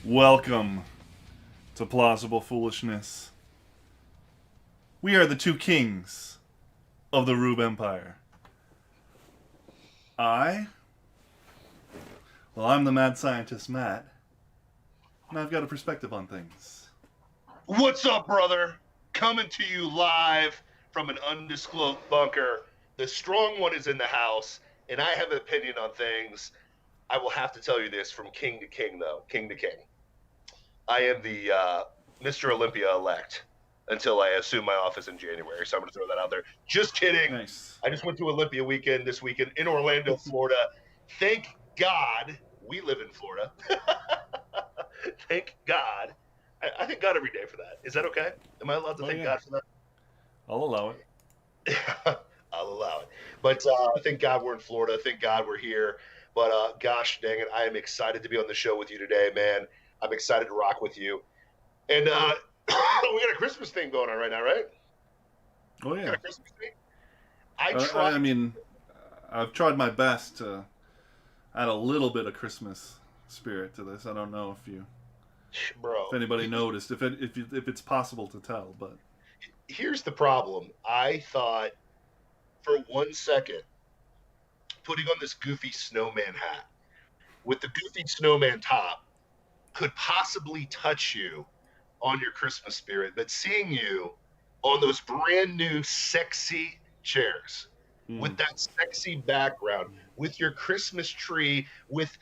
Welcome to Plausible Foolishness. We are the two kings of the Roob Empire. I'm the mad scientist Matt, and I've got a perspective on things. What's up, brother? Coming to you live from an undisclosed bunker. The strong one is in the house, and I have an opinion on things. I will have to tell you this from king to king, though. King to king. I am the Mr. Olympia elect until I assume my office in January, so I'm going to throw that out there. Just kidding. Nice. I just went to Olympia weekend this weekend in Orlando, Florida. Thank God we live in Florida. Thank God. I thank God every day for that. Is that okay? Am I allowed to thank God for that? I'll allow it. I'll allow it. But thank God we're in Florida. Thank God we're here. But gosh dang it, I am excited to be on the show with you today, man. I'm excited to rock with you. And we got a Christmas thing going on right now, right? Oh yeah. We got a Christmas thing. I've tried my best to add a little bit of Christmas spirit to this. I don't know if anybody noticed, if it's possible to tell, but here's the problem. I thought for 1 second, putting on this goofy snowman hat with the goofy snowman top could possibly touch you on your Christmas spirit, but seeing you on those brand new sexy chairs with that sexy background, with your Christmas tree, with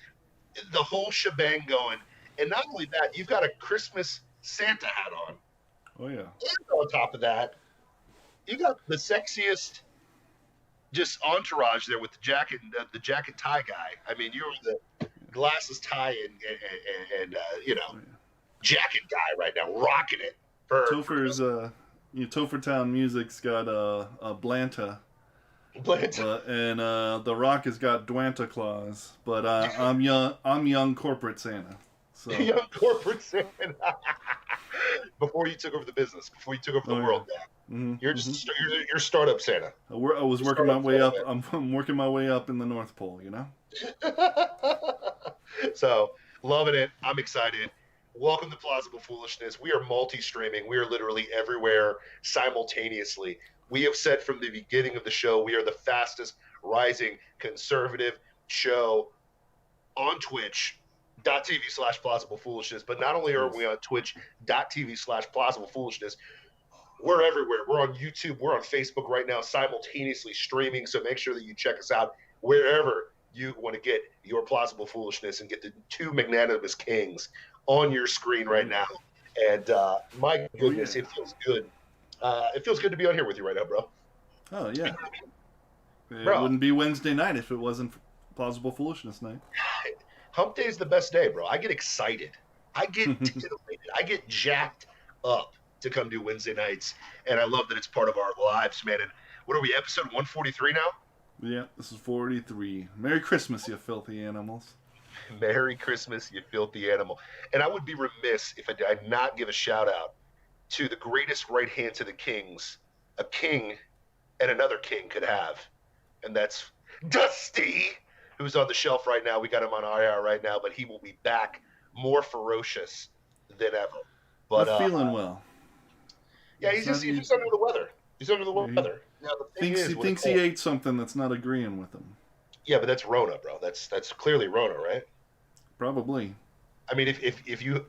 the whole shebang going, and not only that, you've got a Christmas Santa hat on. Oh yeah. And on top of that, you got the sexiest just entourage there with the jacket tie guy. I mean, you're the glasses, tie, and jacket guy right now, rocking it. Topher's Topher Music's got Blanta. And The Rock has got Dwanta Claus, but I'm young corporate Santa. So. Young corporate Santa. Before you took over the business, before you took over the world, man. You're just you're startup Santa. I was working my way up. I'm working my way up in the North Pole, you know. So loving it. I'm excited. Welcome to Plausible Foolishness. We are multi-streaming. We are literally everywhere simultaneously. We have said from the beginning of the show, we are the fastest rising conservative show on Twitch.tv/Plausible Foolishness. But not only are we on Twitch.tv/Plausible Foolishness, we're everywhere. We're on YouTube. We're on Facebook right now, simultaneously streaming. So make sure that you check us out wherever you want to get your Plausible Foolishness and get the two magnanimous kings on your screen right now. And my goodness, it feels good. It feels good to be on here with you right now, bro. Oh, yeah. It wouldn't be Wednesday night if it wasn't Plausible Foolishness night. Hump day is the best day, bro. I get excited. I get titillated. I get jacked up to come do Wednesday nights. And I love that it's part of our lives, man. And what are we, episode 143 now? Yeah, this is 43. Merry Christmas, you filthy animals. Merry Christmas, you filthy animal. And I would be remiss if I did not give a shout out to the greatest right hand to the kings a king and another king could have. And that's Dusty, who's on the shelf right now. We got him on IR right now, but he will be back more ferocious than ever. But not feeling well. Yeah, he's just under the weather. He's under the weather. He thinks he ate something that's not agreeing with him. Yeah, but that's Rona, bro. That's clearly Rona, right? Probably. I mean, if you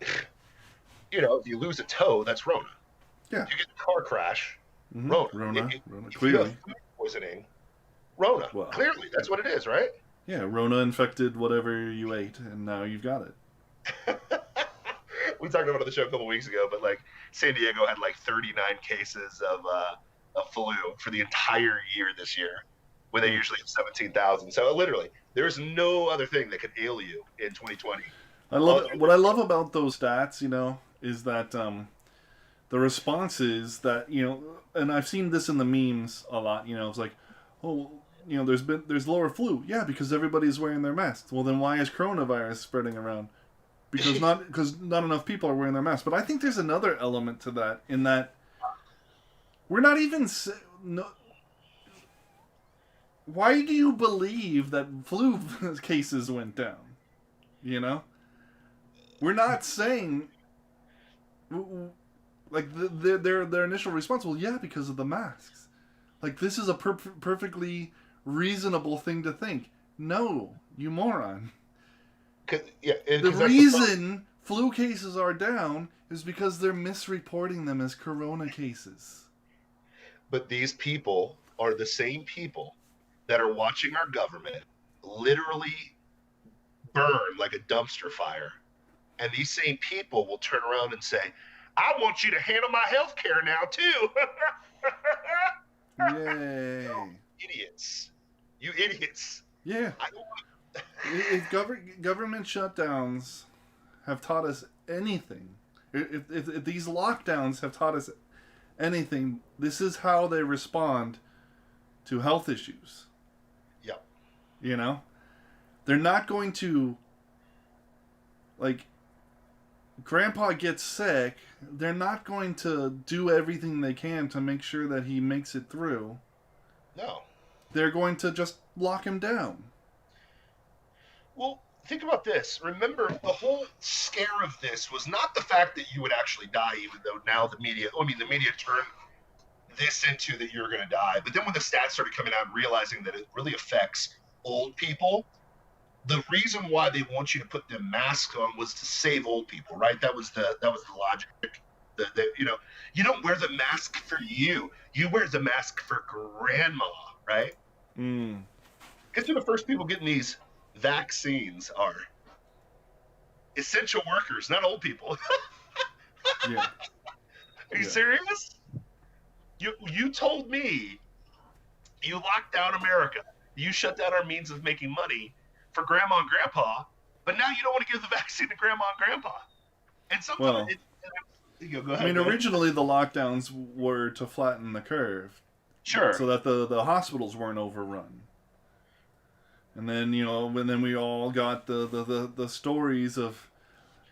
if you lose a toe, that's Rona. Yeah. If you get a car crash, Rona. Rona. If Clearly. you have food poisoning, Rona. Well, clearly, that's what it is, right? Yeah, Rona infected whatever you ate, and now you've got it. We talked about it on the show a couple weeks ago, but like San Diego had like 39 cases of flu for the entire year this year, when they usually have 17,000. So literally, there's no other thing that could ail you in 2020. What I love about those stats, is that the response is that, and I've seen this in the memes a lot, it's like, oh, there's lower flu. Yeah, because everybody's wearing their masks. Well, then why is coronavirus spreading around? Because not enough people are wearing their masks. But I think there's another element to that, in that we're not even... Why do you believe that flu cases went down? We're not saying like their initial response. Well, yeah, because of the masks. Like this is a perfectly reasonable thing to think. No, you moron. The reason flu cases are down is because they're misreporting them as corona cases. But these people are the same people that are watching our government literally burn like a dumpster fire. And these same people will turn around and say, I want you to handle my health care now, too. Yay. Idiots. You idiots. Yeah. If government shutdowns have taught us anything, if these lockdowns have taught us anything, this is how they respond to health issues. Yep. You know? They're not going to, like, Grandpa gets sick, they're not going to do everything they can to make sure that he makes it through. No. They're going to just lock him down. Well, think about this. Remember, the whole scare of this was not the fact that you would actually die, even though now the media turned this into that you're going to die. But then when the stats started coming out and realizing that it really affects old people, the reason why they want you to put the mask on was to save old people, right? That was the logic. You don't wear the mask for you. You wear the mask for grandma, right? Mm. Guess who the first people getting these vaccines are? Essential workers, not old people. Yeah. Are you serious? You told me you locked down America. You shut down our means of making money for grandma and grandpa, but now you don't want to give the vaccine to grandma and grandpa. And sometimes go ahead. I mean, originally the lockdowns were to flatten the curve. Sure. So that the hospitals weren't overrun. And then, we all got the stories of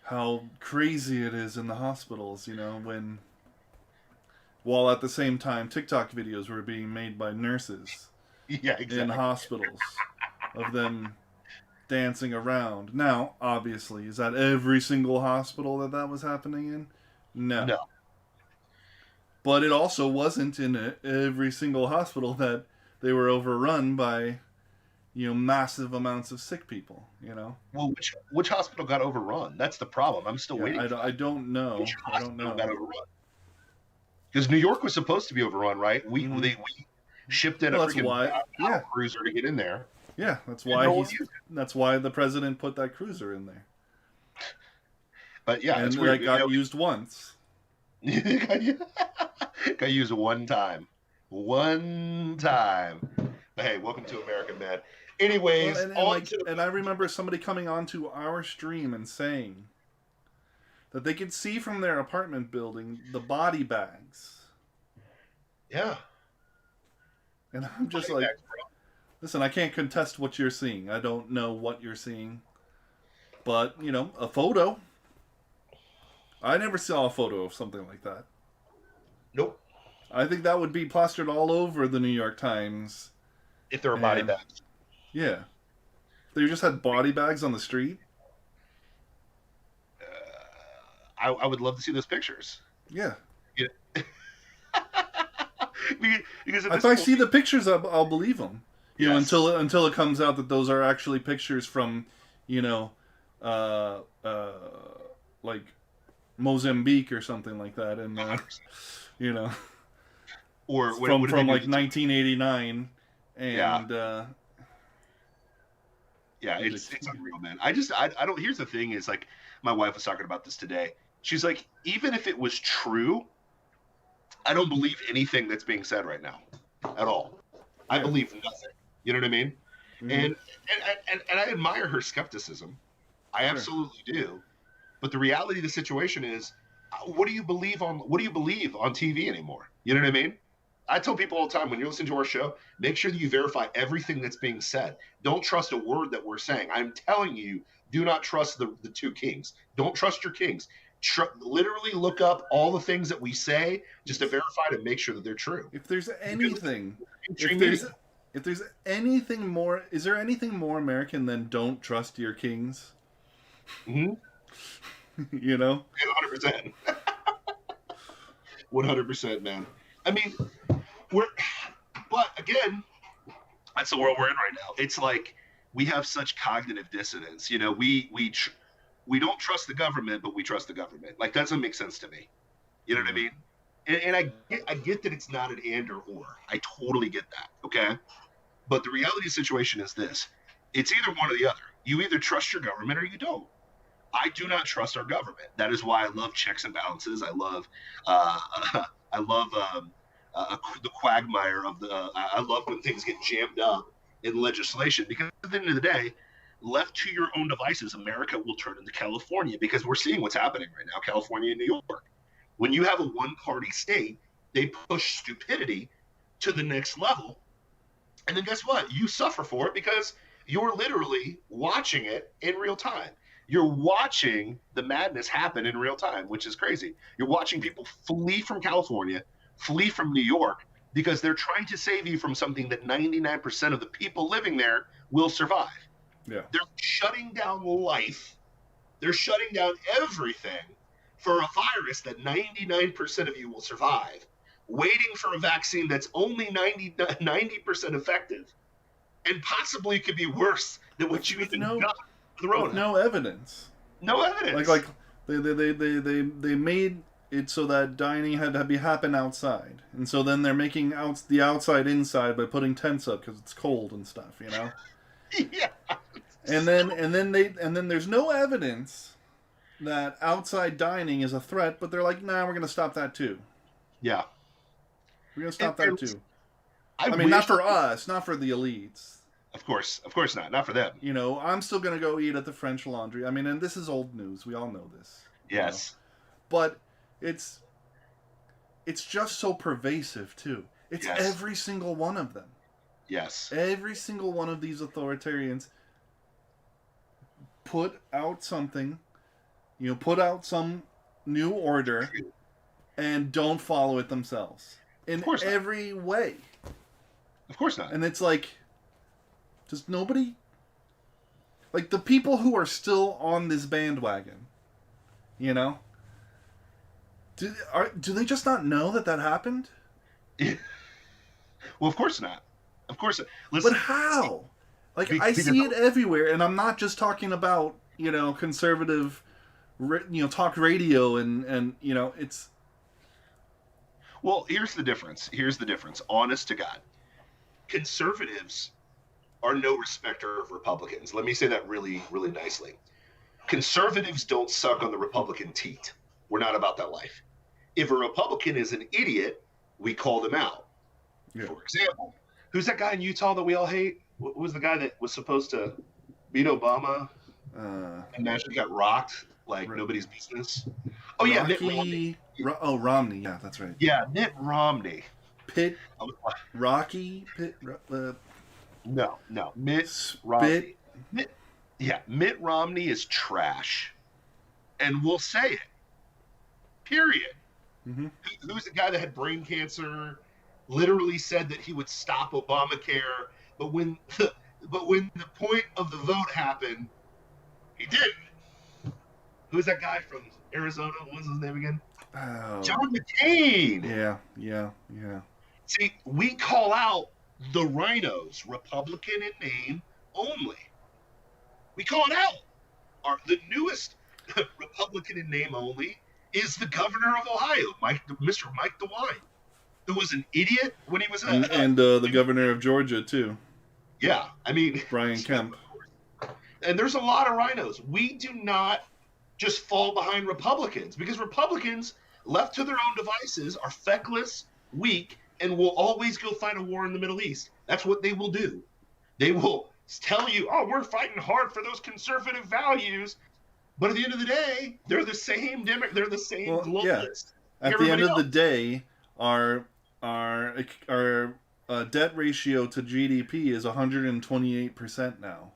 how crazy it is in the hospitals, while at the same time TikTok videos were being made by nurses in hospitals of them dancing around. Now, obviously, is that every single hospital that was happening in? No. But it also wasn't in every single hospital that they were overrun by, massive amounts of sick people, Well, which hospital got overrun? That's the problem. I'm still waiting. I don't know. Which hospital got overrun? Because New York was supposed to be overrun, right? We shipped in a freaking cruiser to get in there. Yeah, that's why the president put that cruiser in there. But yeah, and it's weird. That got used once. Got used one time. But hey, welcome to America, man. Anyways, and I remember somebody coming onto our stream and saying that they could see from their apartment building the body bags. Yeah. And I'm just like, listen, I can't contest what you're seeing. I don't know what you're seeing. But, a photo. I never saw a photo of something like that. Nope. I think that would be plastered all over the New York Times. If there were body bags. Yeah. They just had body bags on the street. I would love to see those pictures. Yeah. because if I see the pictures, I'll believe them. Until it comes out that those are actually pictures from, like Mozambique or something like that, and or from like 1989, and it's unreal, man. I don't. Here's the thing: is like my wife was talking about this today. She's like, even if it was true, I don't believe anything that's being said right now, at all. I believe nothing. You know what I mean? Mm-hmm. And I admire her skepticism. I absolutely do. But the reality of the situation is, what do you believe on TV anymore? You know what I mean? I tell people all the time, when you're listening to our show, make sure that you verify everything that's being said. Don't trust a word that we're saying. I'm telling you, do not trust the two kings. Don't trust your kings. Literally look up all the things that we say just to verify to make sure that they're true. If there's anything, if there's anything more, is there anything more American than don't trust your kings? Mm-hmm. You know? 100%. 100%, man. I mean, we're, but again, that's the world we're in right now. It's like we have such cognitive dissonance. You know, we don't trust the government, but we trust the government. Like that doesn't make sense to me. You know what I mean? And I get that it's not an and or. I totally get that. Okay, but the reality situation is this: it's either one or the other. You either trust your government or you don't. I do not trust our government. That is why I love checks and balances. Uh, I love the quagmire of the. I love when things get jammed up in legislation because at the end of the day, left to your own devices, America will turn into California because we're seeing what's happening right now, California and New York. When you have a one-party state, they push stupidity to the next level, and then guess what? You suffer for it because you're literally watching it in real time. You're watching the madness happen in real time, which is crazy. You're watching people flee from California, flee from New York, because they're trying to save you from something that 99% of the people living there will survive. Yeah. They're shutting down life. They're shutting down everything for a virus that 99% of you will survive, waiting for a vaccine that's only 90% effective and possibly could be worse than what you even got with Rona. With no evidence. No evidence. Like they made it so that dining had to happen outside, and so then they're making the outside inside by putting tents up because it's cold and stuff, you know. Yeah. And then there's no evidence that outside dining is a threat, but they're like, nah, we're gonna stop that too. Yeah. We're gonna stop that too. I mean, not for us, not for the elites. Of course not for them. You know, I'm still gonna go eat at the French Laundry. I mean, and this is old news. We all know this. Yes. You know? But it's just so pervasive too. It's every single one of them. Yes. Every single one of these authoritarians put out something, you know, put out some new order and don't follow it themselves in every way. Of course not. And it's like, does nobody, like the people who are still on this bandwagon, you know, do they just not know that happened? Well, of course not. Of course. Listen, but how? Like, I see it everywhere, and I'm not just talking about, you know, conservative, you know, talk radio and you know, it's... Well, here's the difference. Honest to God. Conservatives are no respecter of Republicans. Let me say that really, really nicely. Conservatives don't suck on the Republican teat. We're not about that life. If a Republican is an idiot, we call them out. Yeah. For example, who's that guy in Utah that we all hate? What was the guy that was supposed to beat Obama and actually got rocked like nobody's business? Oh, yeah, Mitt Romney. Romney. Yeah, that's right. Yeah, Mitt Romney. Rocky? No. Mitt Romney. Mitt Romney is trash. And we'll say it. Period. Mm-hmm. Who's the guy that had brain cancer, literally said that he would stop Obamacare, but when the point of the vote happened, he didn't. Who's that guy from Arizona? What was his name again? Oh. John McCain. Yeah. See, we call out the rhinos, Republican in name only. We call it out. The newest Republican in name only is the governor of Ohio, Mr. Mike DeWine, who was an idiot when he was and the governor of Georgia too. Yeah, I mean Brian Kemp. And there's a lot of rhinos. We do not just fall behind Republicans because Republicans, left to their own devices, are feckless, weak, and will always go fight a war in the Middle East. That's what they will do. They will tell you, "Oh, we're fighting hard for those conservative values," but at the end of the day, they're the same. They're the same globalists. Yeah. At the end of the day, our debt ratio to GDP is 128% now.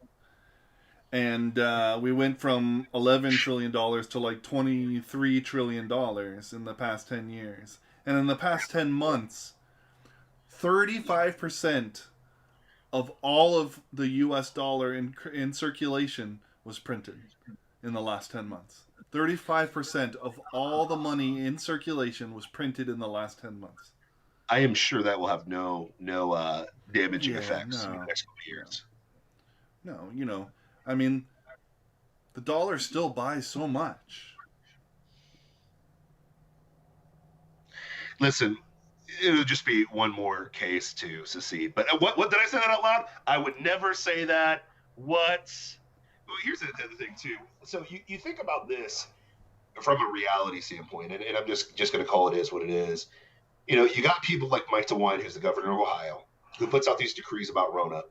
And we went from $11 trillion to like $23 trillion in the past 10 years. And in the past 10 months, 35% of all of the US dollar in circulation was printed in the last 10 months. 35% of all the money in circulation was printed in the last 10 months. I am sure that will have damaging Yeah, effects in the no, next couple of no, years. no. I mean, the dollar still buys so much. Listen, it'll just be one more case to secede. But what did I say that out loud? I would never say that. What? Well, here's the other thing too. So you think about this from a reality standpoint, and I'm just going to call it is what it is. You got people like Mike DeWine, who's the governor of Ohio, who puts out these decrees about Rona.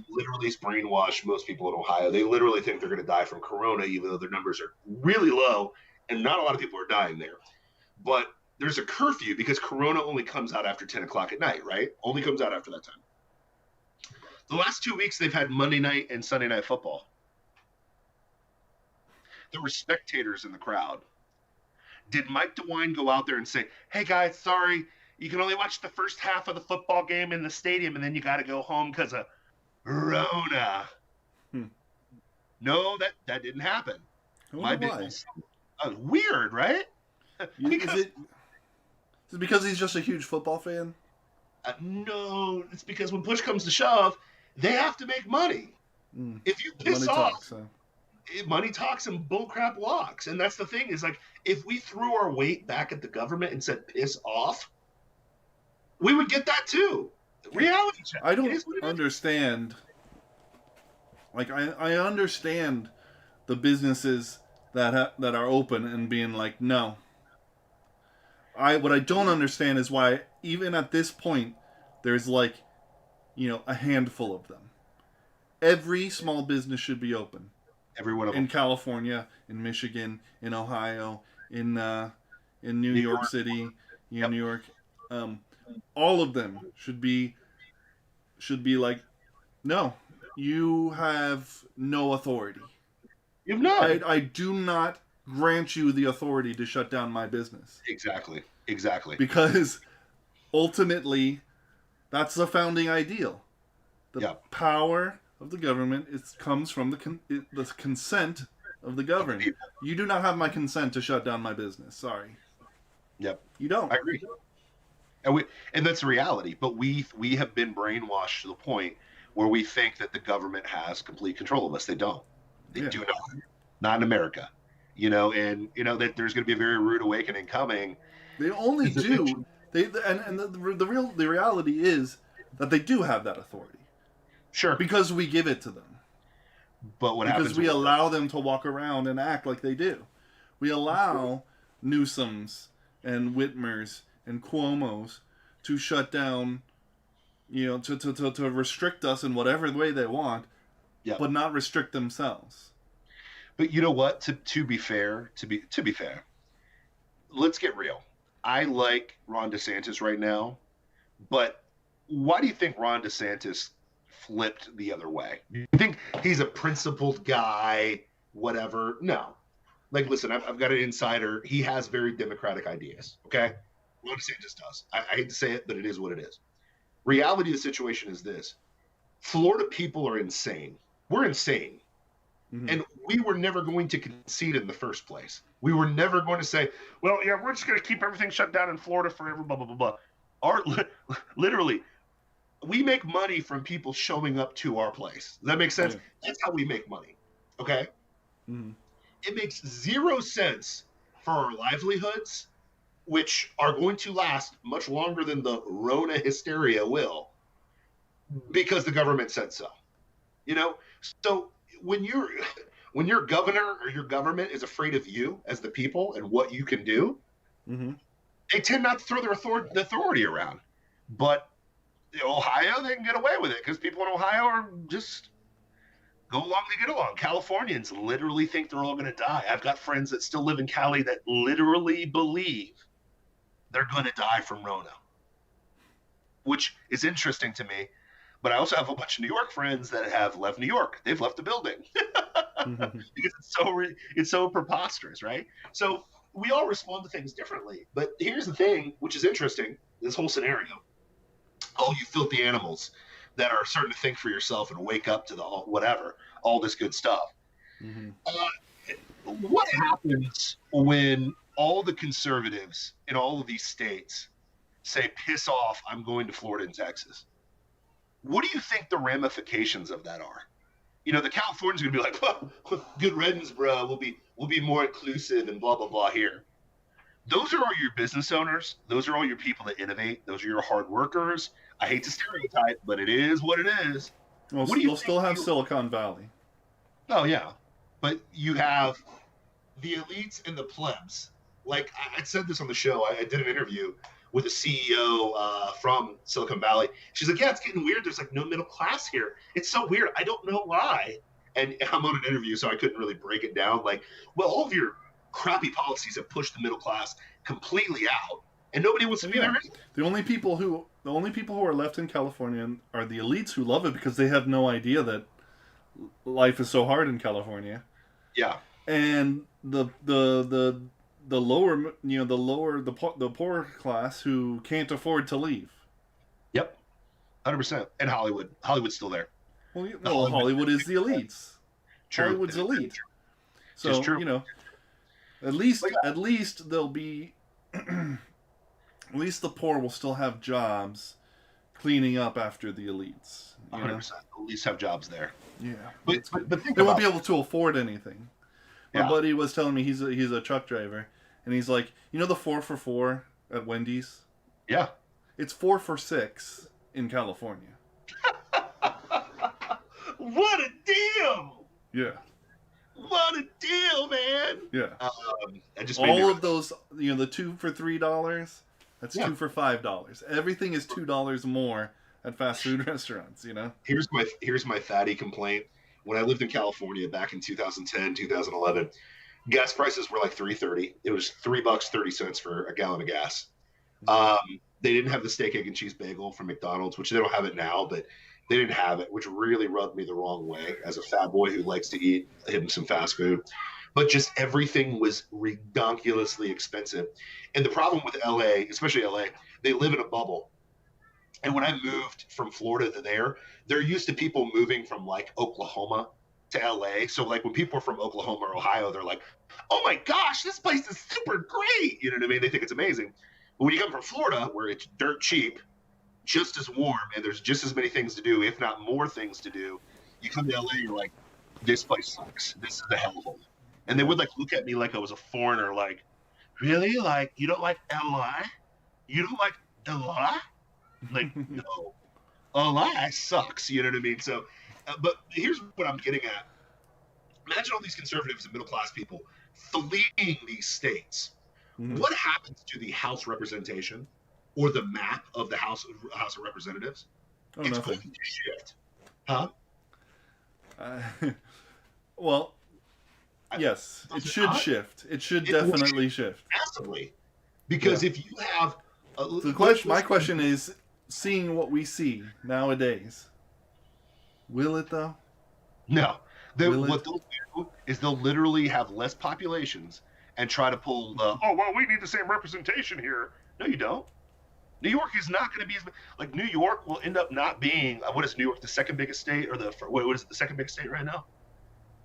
Literally, it's brainwashed most people in Ohio. They literally think they're going to die from Corona, even though their numbers are really low, and not a lot of people are dying there. But there's a curfew because Corona only comes out after 10 o'clock at night, right? Only comes out after that time. The last 2 weeks, they've had Monday night and Sunday night football. There were spectators in the crowd. Did Mike DeWine go out there and say, hey, guys, sorry, you can only watch the first half of the football game in the stadium, and then you got to go home because of Rona? No, that didn't happen. I wonder why. Weird, right? Is it because he's just a huge football fan? No, it's because when push comes to shove, they have to make money. If you piss off, money talks and bullcrap walks. And that's the thing is, like, if we threw our weight back at the government and said piss off, we would get that too. Reality check. I don't understand. Like, I understand the businesses that are open and being like, no. What I don't understand is why, even at this point, there's like, a handful of them. Every small business should be open. Every one of them. In California, in Michigan, in Ohio, in New York City, New York. All of them should be like, no, you have no authority. You've not. I do not grant you the authority to shut down my business. Exactly. Because ultimately, that's the founding ideal. The power of the government comes from the consent of the governed. You do not have my consent to shut down my business. Sorry. Yep. You don't. I agree. And that's the reality. But we have been brainwashed to the point where we think that the government has complete control of us. They don't. They do not. Not in America. And that there's going to be a very rude awakening coming. They only do. The reality is that they do have that authority. Sure. Because we give it to them. But what happens? Because we allow them to walk around and act like they do. We allow Newsoms and Whitmers and Cuomos to shut down, to restrict us in whatever way they want, but not restrict themselves. But you know what? To be fair, let's get real. I like Ron DeSantis right now, but why do you think Ron DeSantis flipped the other way? You think he's a principled guy, whatever? No. Like, listen, I've got an insider. He has very democratic ideas, okay? Ron DeSantis does. I hate to say it, but it is what it is. Reality of the situation is this. Florida people are insane. We're insane. Mm-hmm. And we were never going to concede in the first place. We were never going to say, well, yeah, we're just going to keep everything shut down in Florida forever, blah, blah, blah, blah. Literally, we make money from people showing up to our place. Does that make sense? Yeah. That's how we make money, okay? Mm-hmm. It makes 0 sense for our livelihoods, which are going to last much longer than the Rona hysteria will, because the government said so. So when your governor or your government is afraid of you as the people and what you can do, mm-hmm. they tend not to throw their authority around. But Ohio, they can get away with it because people in Ohio are just go along to get along. Californians literally think they're all going to die. I've got friends that still live in Cali that literally believe they're going to die from Rona, which is interesting to me. But I also have a bunch of New York friends that have left New York. They've left the building because it's so preposterous, right? So we all respond to things differently. But here's the thing, which is interesting, this whole scenario. Oh, you filthy animals that are starting to think for yourself and wake up to all this good stuff. Mm-hmm. what happens when all the conservatives in all of these states say, piss off, I'm going to Florida and Texas? What do you think the ramifications of that are? You know, the Californians are going to be like, well, good riddance, bro. We'll be more inclusive and blah, blah, blah here. Those are all your business owners. Those are all your people that innovate. Those are your hard workers. I hate to stereotype, but it is what it is. Well, What do you they'll think? still have Silicon Valley. Oh, yeah. But you have the elites and the plebs. Like I said this on the show, I did an interview with a CEO from Silicon Valley. She's like, yeah, it's getting weird. There's like no middle class here. It's so weird. I don't know why. And I'm on an interview, so I couldn't really break it down. Like, well, all of your crappy policies have pushed the middle class completely out, and nobody wants to be there. The only people who are left in California are the elites who love it because they have no idea that life is so hard in California. Yeah. And the lower, the poor class who can't afford to leave. Yep. 100%. And Hollywood's still there. Well, Hollywood is the elites. True. Hollywood's elite. So, you know, at least they'll be at least the poor will still have jobs cleaning up after the elites. 100%. At least have jobs there. Yeah. But they won't be able to afford anything. My buddy was telling me he's a truck driver, and he's like, you know the 4 for $4 at Wendy's? Yeah. It's 4 for $6 in California. What a deal! Yeah. What a deal, man! Yeah. All of those, the 2 for $3, that's 2 for $5. Everything is $2 more at fast food restaurants, Here's my fatty complaint. When I lived in California back in 2010, 2011, gas prices were like $3.30. It was $3.30 for a gallon of gas. They didn't have the steak, egg, and cheese bagel from McDonald's, which they don't have it now, but they didn't have it, which really rubbed me the wrong way as a fat boy who likes to eat some fast food. But just everything was ridiculously expensive. And the problem with LA, especially LA, they live in a bubble. And when I moved from Florida to there used to people moving from like Oklahoma to LA. So like when people are from Oklahoma or Ohio, they're like, oh my gosh, this place is super great. You know what I mean? They think it's amazing. But when you come from Florida, where it's dirt cheap, just as warm, and there's just as many things to do, if not more things to do, you come to LA, you're like, this place sucks. This is a hellhole. And they would like look at me like I was a foreigner, like, really? Like, you don't like LA? You don't like LA? Like, no, LA sucks. You know what I mean? So, but here's what I'm getting at. Imagine all these conservatives and middle class people fleeing these states. Mm-hmm. What happens to the House representation or the map of the House of Representatives? It's nothing. Going to shift, huh? Well, yes, it should shift. It should definitely shift massively, because if you have my question is, seeing what we see nowadays, will it though? No. What they'll do is they'll literally have less populations and try to pull we need the same representation here. No, you don't. New York is not going to be like New York will end up not being what is New York, the second biggest state, or what is it, the second biggest state right now?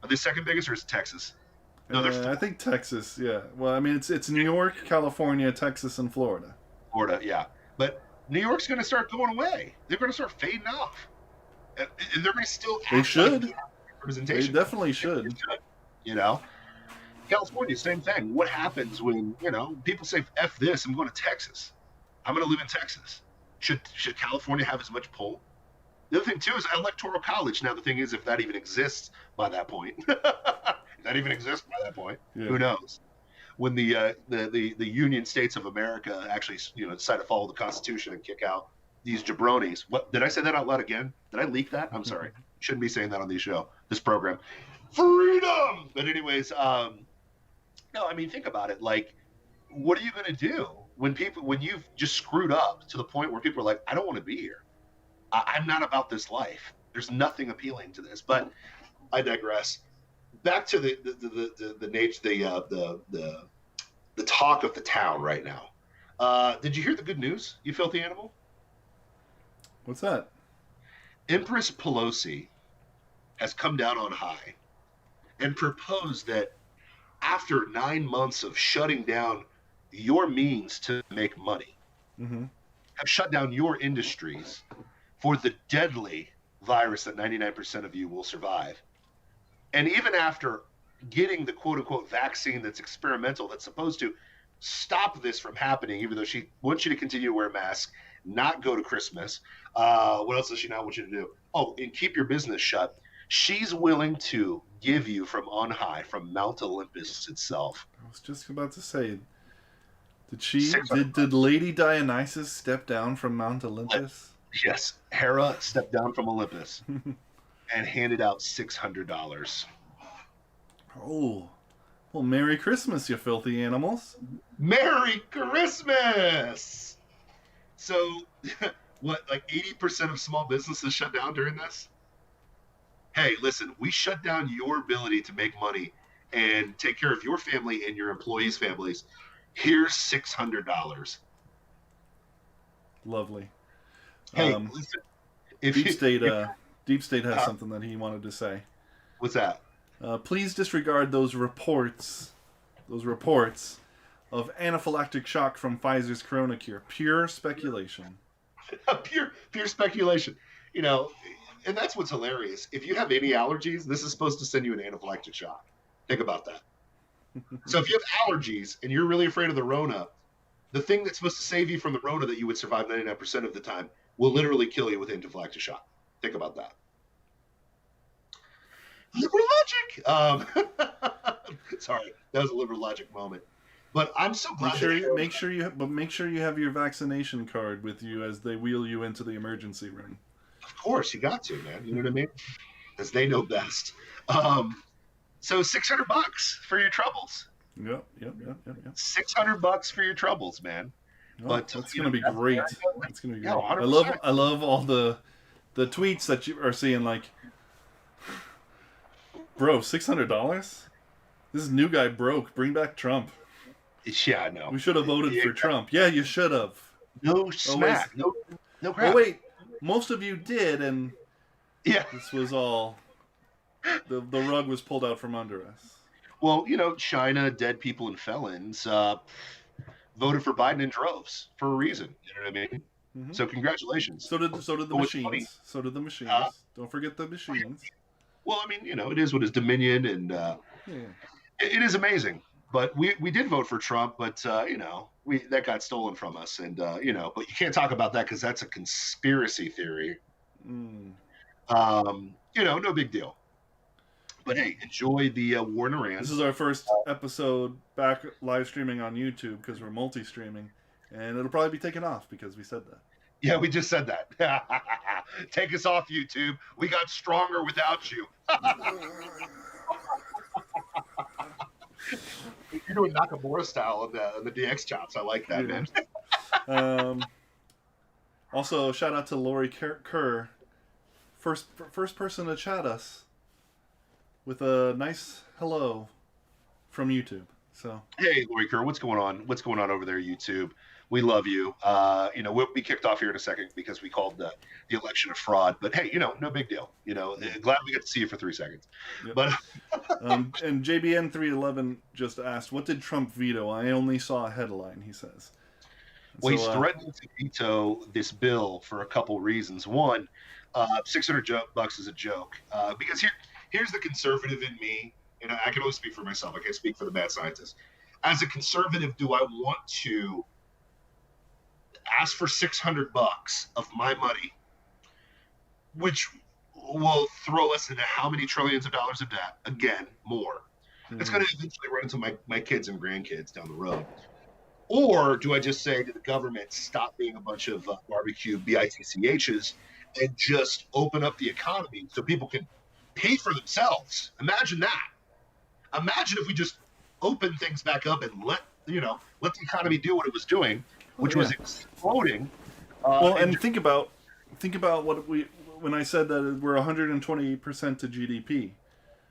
Are they second biggest, or is it Texas? No, I think Texas. Yeah. Well, I mean, it's New York, California, Texas, and Florida. Florida, yeah. But New York's going to start going away. They're going to start fading off, and they're going to still. They should. Like representation. They definitely should. California, same thing. What happens when people say F this? I'm going to Texas. I'm going to live in Texas. Should California have as much pull? The other thing too is electoral college. Now the thing is, if that even exists by that point, who knows? When the Union States of America actually decide to follow the Constitution and kick out these jabronis. What did I say that out loud again? Did I leak that? I'm sorry. Shouldn't be saying that on this program. Freedom. But anyways, no, I mean think about it. Like, what are you going to do when you've just screwed up to the point where people are like, I don't want to be here. I'm not about this life. There's nothing appealing to this. But I digress. Back to the talk of the town right now. Did you hear the good news, you filthy animal? What's that? Empress Pelosi has come down on high and proposed that after 9 months of shutting down your means to make money, Mm-hmm. have shut down your industries for the deadly virus that 99% of you will survive. And even after getting the quote unquote vaccine that's experimental, that's supposed to stop this from happening, even though she wants you to continue to wear masks, not go to Christmas. What else does she not want you to do? Oh, and keep your business shut. She's willing to give you from on high, from Mount Olympus itself. I was just about to say, did she 600 did Lady Dionysus step down from Mount Olympus? Yes, Hera stepped down from Olympus and handed out $600. Oh, well, Merry Christmas, you filthy animals. Merry Christmas! So, what, like 80% of small businesses shut down during this? Hey, listen, we shut down your ability to make money and take care of your family and your employees' families. Here's $600. Lovely. Hey, listen, if Deep you, State, if, Deep State has something that he wanted to say. what's that? Please disregard those reports of anaphylactic shock from Pfizer's Corona cure. Pure speculation. Pure speculation. You know, and that's what's hilarious. If you have any allergies, this is supposed to send you an anaphylactic shock. Think about that. So if you have allergies and you're really afraid of the Rona, the thing that's supposed to save you from the Rona that you would survive 99% of the time will literally kill you with anaphylactic shock. Think about that. Liberal logic. Sorry, that was a liberal logic moment. But I'm so glad. Make sure you have your vaccination card with you as they wheel you into the emergency room. Of course, you got to, man. You know what I mean? Because they know best. So $600 for your troubles. Yep. $600 for your troubles, man. Oh, but that's gonna be great. That's gonna be great. Yeah, I love all the tweets that you are seeing. Like, bro, $600. This new guy broke. Bring back Trump. Yeah, no. We should have voted for Trump. Yeah, you should have. No smack. No crap. Oh wait, most of you did, and yeah, this was all. The rug was pulled out from under us. Well, you know, China, dead people, and felons voted for Biden in droves for a reason. You know what I mean? Mm-hmm. So congratulations. So did the machines. So did the machines. Don't forget the machines. Well, I mean, you know, it is what is Dominion, and it is amazing. But we did vote for Trump, but you know, that got stolen from us, and you know, but you can't talk about that because that's a conspiracy theory. You know, no big deal. But hey, enjoy the war in Iran. This is our first episode back live streaming on YouTube because we're multi-streaming, and it'll probably be taken off because we said that. Yeah, we just said that. Take us off, YouTube. We got stronger without you. You're doing Nakamura style on the DX chops. I like that, man. Also, shout out to Lori Kerr, first person to chat us with a nice hello from YouTube. So hey, Lori Kerr, what's going on? What's going on over there, YouTube? We love you. You know, we'll be kicked off here in a second because we called the election a fraud. But hey, you know, no big deal. You know, glad we got to see you for 3 seconds. Yep. But and JBN311 just asked, "What did Trump veto? I only saw a headline." He says. Well, he's threatening to veto this bill for a couple reasons. One, $600 is a joke because here's the conservative in me, and I can only speak for myself. I can't speak for the mad scientist. As a conservative, do I want to ask for $600 of my money, which will throw us into how many trillions of dollars of debt? Again, more. It's going to eventually run into my kids and grandkids down the road. Or do I just say to the government, stop being a bunch of barbecue BITCHs and just open up the economy so people can pay for themselves? Imagine that. Imagine if we just opened things back up and let the economy do what it was doing, which was exploding. And think about when I said that we're 120% to GDP.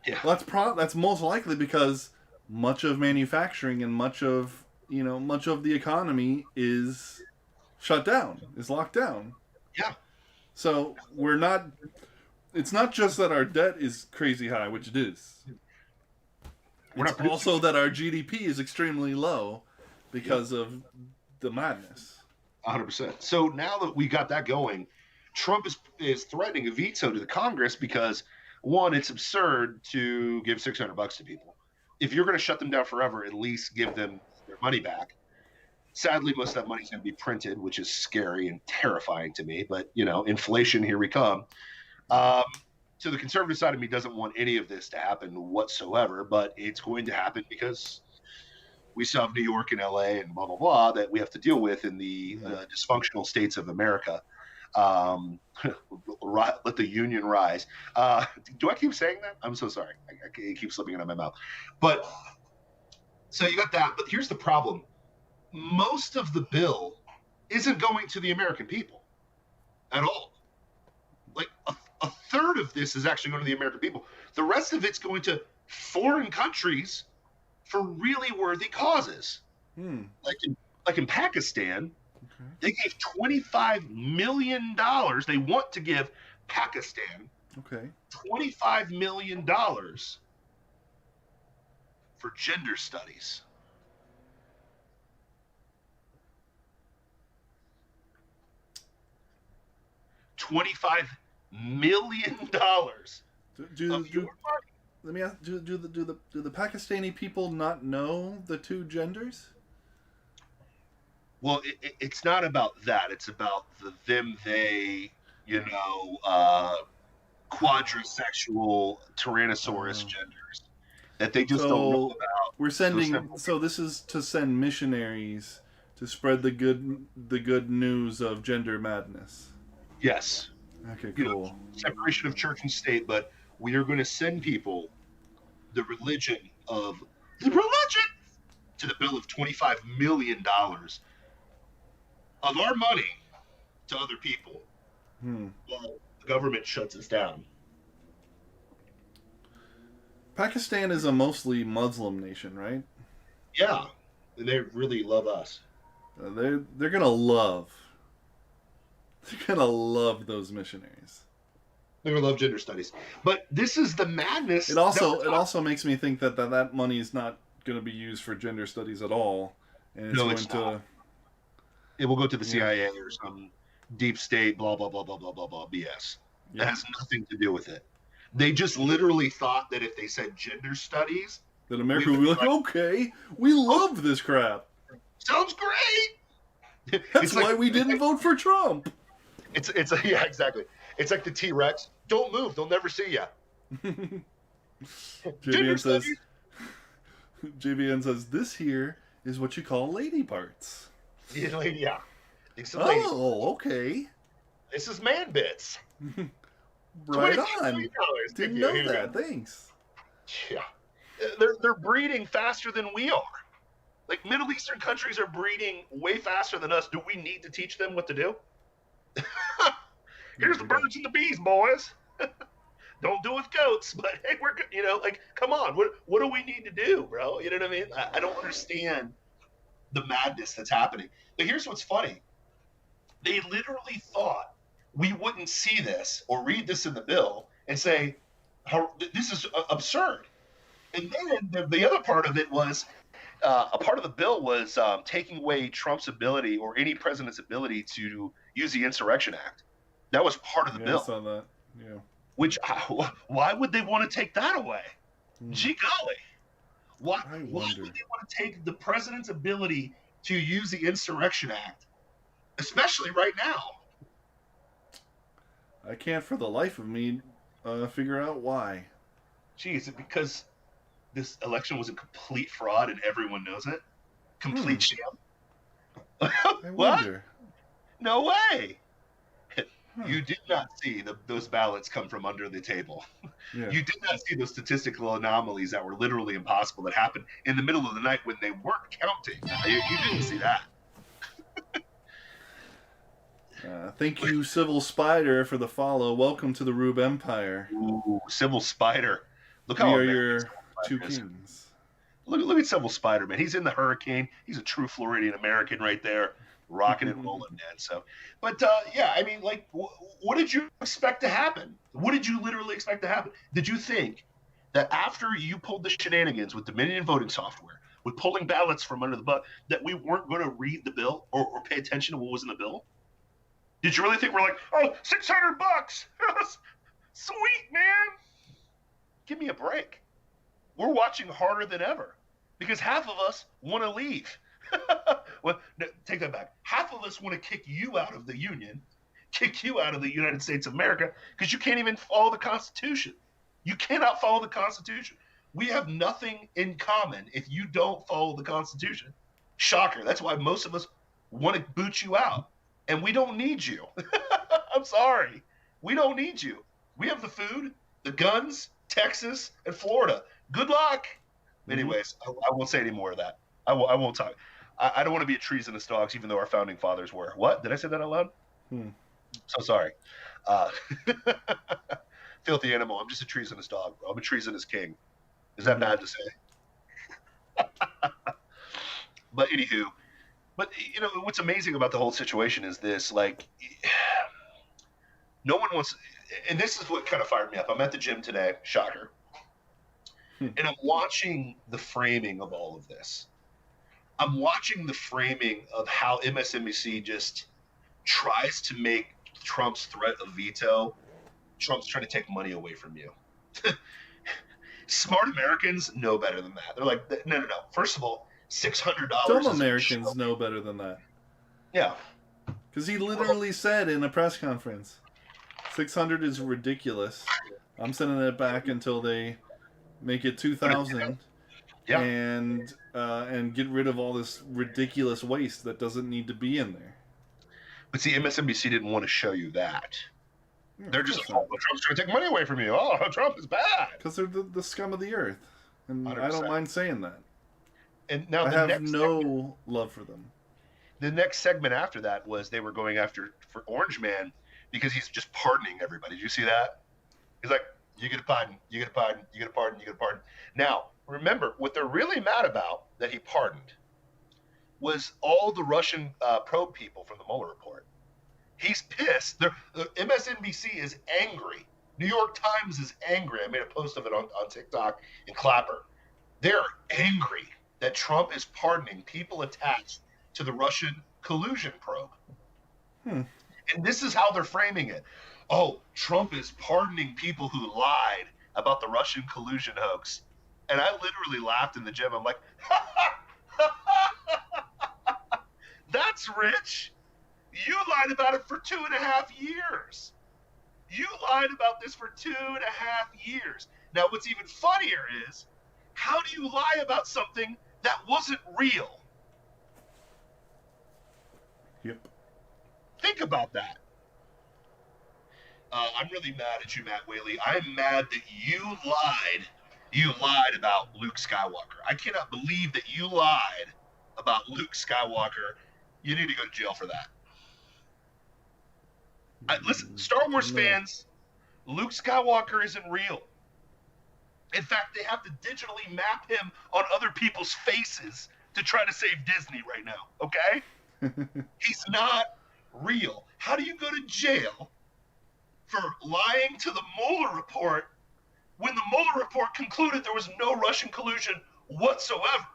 Yeah, well, that's most likely because much of manufacturing and much of the economy is shut down, is locked down. Yeah. So it's not just that our debt is crazy high, which it is. We're It's not producing also that our GDP is extremely low because of the madness. 100%. So now that we got that going, Trump is threatening a veto to the Congress because one, it's absurd to give $600 to people. If you're going to shut them down forever, at least give them their money back. Sadly, most of that money is going to be printed, which is scary and terrifying to me. But inflation, here we come. Um, so the conservative side of me doesn't want any of this to happen whatsoever, but it's going to happen because we still have New York and LA and blah blah blah that we have to deal with in the dysfunctional states of America. Let the union rise. Do I keep saying that? I'm so sorry. It keeps slipping out of my mouth. But so you got that. But here's the problem: most of the bill isn't going to the American people at all. Like a third of this is actually going to the American people. The rest of it's going to foreign countries for really worthy causes. Like in Pakistan, they gave $25 million. They want to give Pakistan $25 million for gender studies. $25 million. Let me ask: Do the Pakistani people not know the two genders? Well, it's not about that. It's about the them, they, quadrisexual Tyrannosaurus genders that they just don't know about. We're sending. So this is to send missionaries to spread the good news of gender madness. Yes. Okay, cool. Separation of church and state, but we are going to send people the religion to the bill of $25 million of our money to other people while the government shuts us down. Pakistan is a mostly Muslim nation, right? Yeah, and they really love us. They're gonna love those missionaries. They're gonna love gender studies, but this is the madness. It also makes me think that money is not going to be used for gender studies at all, and it's not. It will go to the CIA or some deep state, blah blah blah blah blah blah blah BS. That has nothing to do with it. They just literally thought that if they said gender studies, that America would be like, okay, we love this crap. Sounds great. That's why we didn't vote for Trump. Yeah, exactly. It's like the T-Rex. Don't move; they'll never see you. JVN says this here is what you call lady parts. Yeah. Oh, okay. This is man bits. Right on. Didn't know that. Thanks. Yeah. They're breeding faster than we are. Like Middle Eastern countries are breeding way faster than us. Do we need to teach them what to do? Here's the birds and the bees, boys. Don't do it with goats, but hey, we're come on. What do we need to do, bro? You know what I mean? I don't understand the madness that's happening. But here's what's funny. They literally thought we wouldn't see this or read this in the bill and say, this is absurd. And then the other part of it was, a part of the bill was taking away Trump's ability or any president's ability to use the Insurrection Act. That was part of the bill. I saw that. Yeah. Which, why would they want to take that away? Gee golly. Why would they want to take the president's ability to use the Insurrection Act, especially right now? I can't for the life of me figure out why. Gee, is it because this election was a complete fraud and everyone knows it? Complete sham? I wonder. No way. You did not see those ballots come from under the table. Yeah. You did not see those statistical anomalies that were literally impossible that happened in the middle of the night when they weren't counting. You didn't see that. Thank you, Civil Spider, for the follow. Welcome to the Roob Empire. Ooh, Civil Spider. Look we how are your two kings. Look at Civil Spider, man. He's in the hurricane. He's a true Floridian American right there. Rocking and rolling, man. So, but yeah, I mean, like, what did you expect to happen? What did you literally expect to happen? Did you think that after you pulled the shenanigans with Dominion voting software, with pulling ballots from under the butt, that we weren't going to read the bill or pay attention to what was in the bill? Did you really think we're like, oh, $600? Sweet, man. Give me a break. We're watching harder than ever because half of us want to leave. Well, no, take that back. Half of us want to kick you out of the Union, kick you out of the United States of America because you can't even follow the Constitution. You cannot follow the Constitution. We have nothing in common if you don't follow the Constitution. Shocker. That's why most of us want to boot you out. And we don't need you. I'm sorry. We don't need you. We have the food, the guns, Texas, and Florida. Good luck. Anyways, I won't say any more of that. I won't talk. I don't want to be a treasonous dogs, even though our founding fathers were. What? Did I say that out loud? So sorry. Filthy animal. I'm just a treasonous dog, bro. I'm a treasonous king. Is that bad to say? But anywho, you know, what's amazing about the whole situation is this, like, no one wants, and this is what kind of fired me up. I'm at the gym today, shocker, and I'm watching the framing of all of this. I'm watching the framing of how MSNBC just tries to make Trump's threat of veto, Trump's trying to take money away from you. Smart Americans know better than that. They're like, no. First of all, $600. Some Americans know better than that. Yeah. Because he literally said in a press conference, 600 is ridiculous. I'm sending it back until they make it 2,000. Yeah. And get rid of all this ridiculous waste that doesn't need to be in there. But see, MSNBC didn't want to show you that. They're just like, oh, Trump's trying to take money away from you. Oh, Trump is bad. Because they're the scum of the earth. And 100%. I don't mind saying that. And now I have no love for them. The next segment after that was they were going after for Orange Man because he's just pardoning everybody. Did you see that? He's like, you get a pardon, you get a pardon, you get a pardon, you get a pardon. Now, remember, what they're really mad about that he pardoned was all the Russian probe people from the Mueller report. He's pissed. The MSNBC is angry. New York Times is angry. I made a post of it on TikTok and Clapper. They're angry that Trump is pardoning people attached to the Russian collusion probe. And this is how they're framing it. Oh, Trump is pardoning people who lied about the Russian collusion hoax. And I literally laughed in the gym. I'm like, that's rich. You lied about it for 2.5 years. You lied about this for 2.5 years. Now, what's even funnier is, how do you lie about something that wasn't real? Yep. Think about that. I'm really mad at you, Matt Whaley. I'm mad that you lied. You lied about Luke Skywalker. I cannot believe that you lied about Luke Skywalker. You need to go to jail for that. Listen, Star Wars fans, Luke Skywalker isn't real. In fact, they have to digitally map him on other people's faces to try to save Disney right now, okay? He's not real. How do you go to jail for lying to the Mueller report when the Mueller report concluded there was no Russian collusion whatsoever?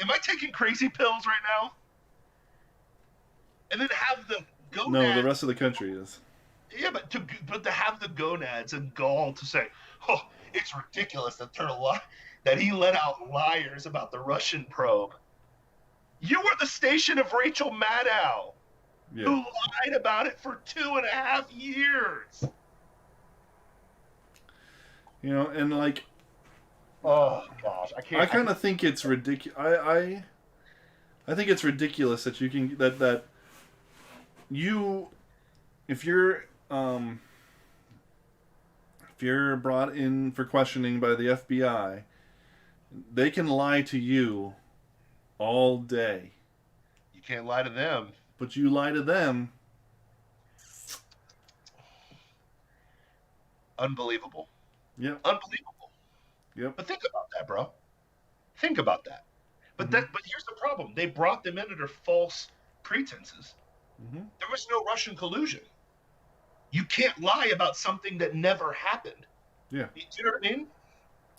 Am I taking crazy pills right now? And then have the gonads. No, the rest of the country is. Yeah, but to have the gonads and gall to say, oh, it's ridiculous that he let out liars about the Russian probe. You were the station of Rachel Maddow, who lied about it for 2.5 years. You know, and like, oh gosh, I can't. I kind of think it's ridiculous. I think it's ridiculous that you can that you, if you're brought in for questioning by the FBI, they can lie to you all day. You can't lie to them. But you lie to them. Unbelievable. Yep. Unbelievable. Yep. But think about that, bro. Think about that. But but here's the problem. They brought them in under false pretenses. There was no Russian collusion. You can't lie about something that never happened. Yeah. Do you know what I mean?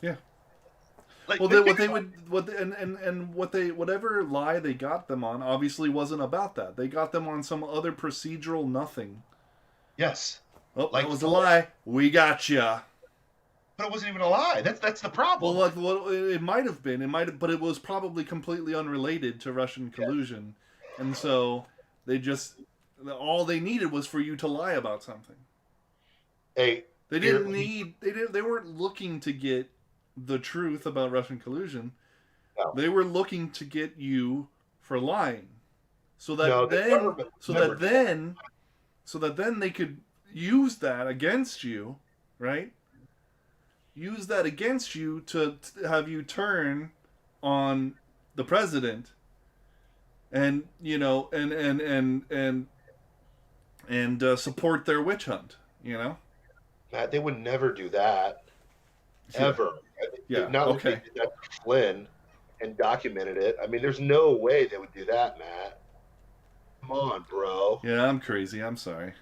Yeah. Like, Well, think what they about would, what they, and what they, whatever lie they got them on, obviously wasn't about that. They got them on some other procedural nothing. yes, Oh, that like was a full, lie. We got ya. but it wasn't even a lie. That's the Well, problem. like, well, it might have been. It might have, but it was probably completely unrelated to Russian Yeah. collusion, and so they just all they needed was for you to lie about something. Hey, They here, didn't need. They weren't looking to get the truth about Russian collusion. no, They were looking to get you for lying, so no, that the then, government so never that did that. then, so that then they could use that against you, right? Use that against you to have you turn on the president, and support their witch hunt. You know? Matt, they would never do that Yeah. ever. Yeah. Not like they Okay. did that to Flynn and documented it. I mean, there's no way they would do that, Matt. Come on, bro. Yeah, I'm crazy. I'm sorry.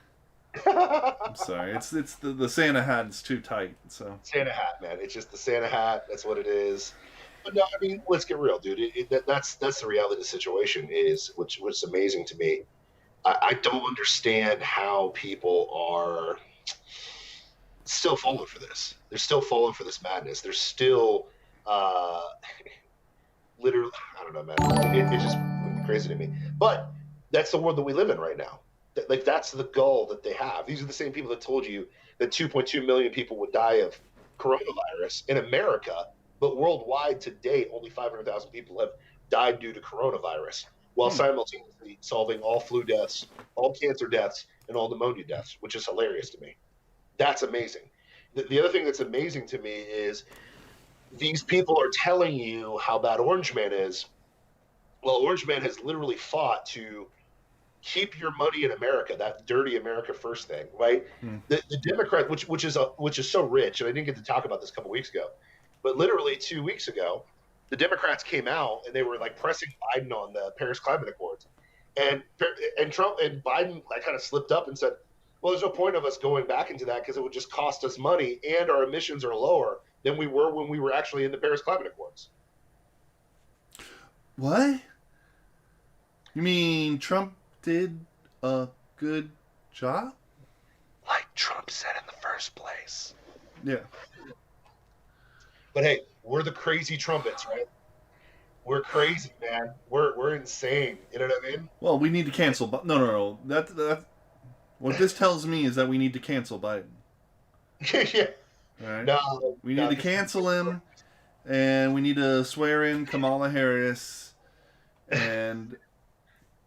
I'm sorry. It's the Santa hat is too tight. So Santa hat, man. It's just the Santa hat. That's what it is. But no, I mean, let's get real, dude. That's the reality of the situation. Is which is amazing to me. I don't understand how people are still falling for this. They're still falling for this madness. They're still uh, literally. I don't know, man. It's just crazy to me. But that's the world that we live in right now. Like that's the goal that they have. These are the same people that told you that 2.2 million people would die of coronavirus in America, but worldwide to date, only 500,000 people have died due to coronavirus, while hmm. simultaneously solving all flu deaths, all cancer deaths, and all pneumonia deaths, which is hilarious to me. That's amazing. The other thing that's amazing to me is these people are telling you how bad Orange Man is. Well, Orange Man has literally fought to keep your money in America, that dirty America first thing, right? Hmm. The Democrat, which is so rich, and I didn't get to talk about this a couple weeks ago, but literally 2 weeks ago, the Democrats came out and they were like pressing Biden on the Paris Climate Accords, and Trump and Biden like kind of slipped up and said, "Well, there's no point of us going back into that because it would just cost us money, and our emissions are lower than we were when we were actually in the Paris Climate Accords." What? You mean Trump did a good job? Like Trump said in the first place. Yeah. But hey, we're the crazy trumpets, right? We're crazy, man. We're insane. You know what I mean? Well, we need to cancel. No, no, no. That what this tells me is that we need to cancel Biden. Yeah. All right. No, We need no, to this is cancel him, and we need to swear in Kamala Harris, and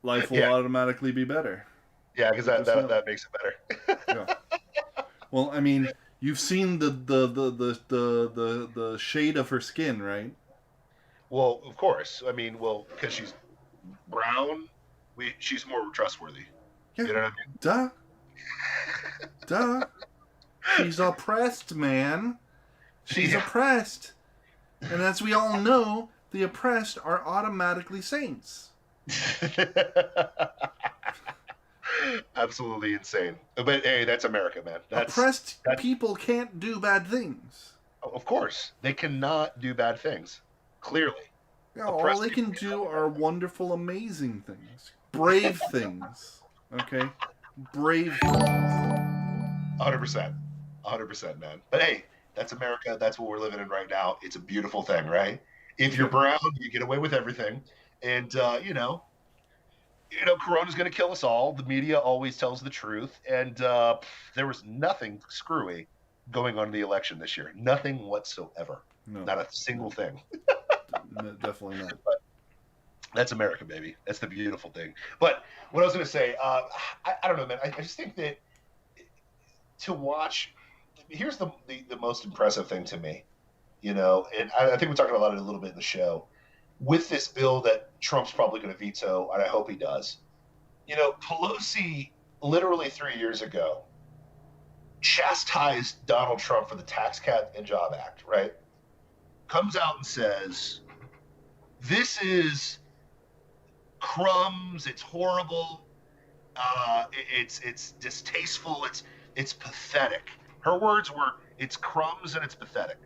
life will yeah, automatically be better. yeah, because Just know. that makes it Yeah. better. Well, I mean, you've seen the shade of her skin, right? Well, of course. I mean, well, because she's brown, she's more trustworthy. Yeah. You know what I mean? Duh. Duh. She's oppressed, man. She's Yeah. oppressed. And as we all know, the oppressed are automatically saints. Absolutely insane. But hey, that's America, man. Oppressed people can't do bad things. Of course they cannot do bad things. Clearly, Yeah, all oppressed they people can cannot do do are bad things. wonderful, amazing things. Brave things. Okay? Brave things. 100%, 100%, man. But hey, that's America. That's what we're living in right now. It's a beautiful thing, right? If you're Yeah. brown, you get away with everything, and Corona's going to kill us all. The media always tells the truth, and there was nothing screwy going on in the election this year. Nothing whatsoever. No. Not a single thing. Definitely not. But that's America, baby. That's the beautiful thing. But what I was going to say, I don't know, man. I just think that to watch, here's the most impressive thing to me, and I think we talked about it a little bit in the show. With this bill that Trump's probably going to veto, and I hope he does. Pelosi literally 3 years ago chastised Donald Trump for the Tax Cut and Job Act, right? Comes out and says, this is crumbs, it's horrible, it's distasteful, It's pathetic. Her words were, it's crumbs and it's pathetic.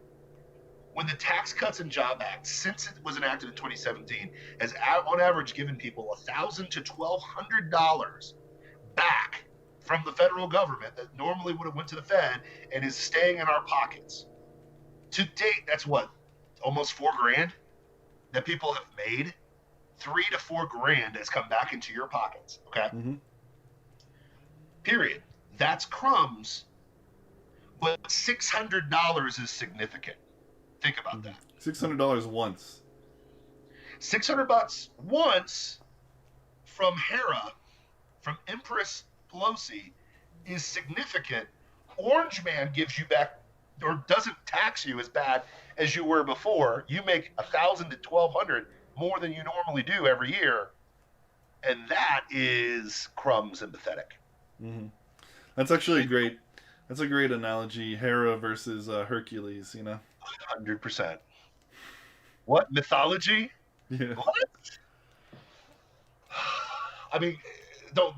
When the Tax Cuts and Job Act, since it was enacted in 2017, has on average given people $1,000 to $1,200 back from the federal government that normally would have went to the Fed and is staying in our pockets. To date, that's what, almost $4,000 that people have made. $3,000 to $4,000 has come back into your pockets. Okay. Mm-hmm. Period. That's crumbs, but $600 is significant. Think about that. $600 once. $600 once from Hera, from Empress Pelosi, is significant. Orange Man gives you back, or doesn't tax you as bad as you were before. You make $1,000 to $1,200 more than you normally do every year, and that is crumbs and pathetic. Mm-hmm. That's actually great. That's a great analogy. Hera versus Hercules. 100%. What mythology? Yeah. What? I mean, don't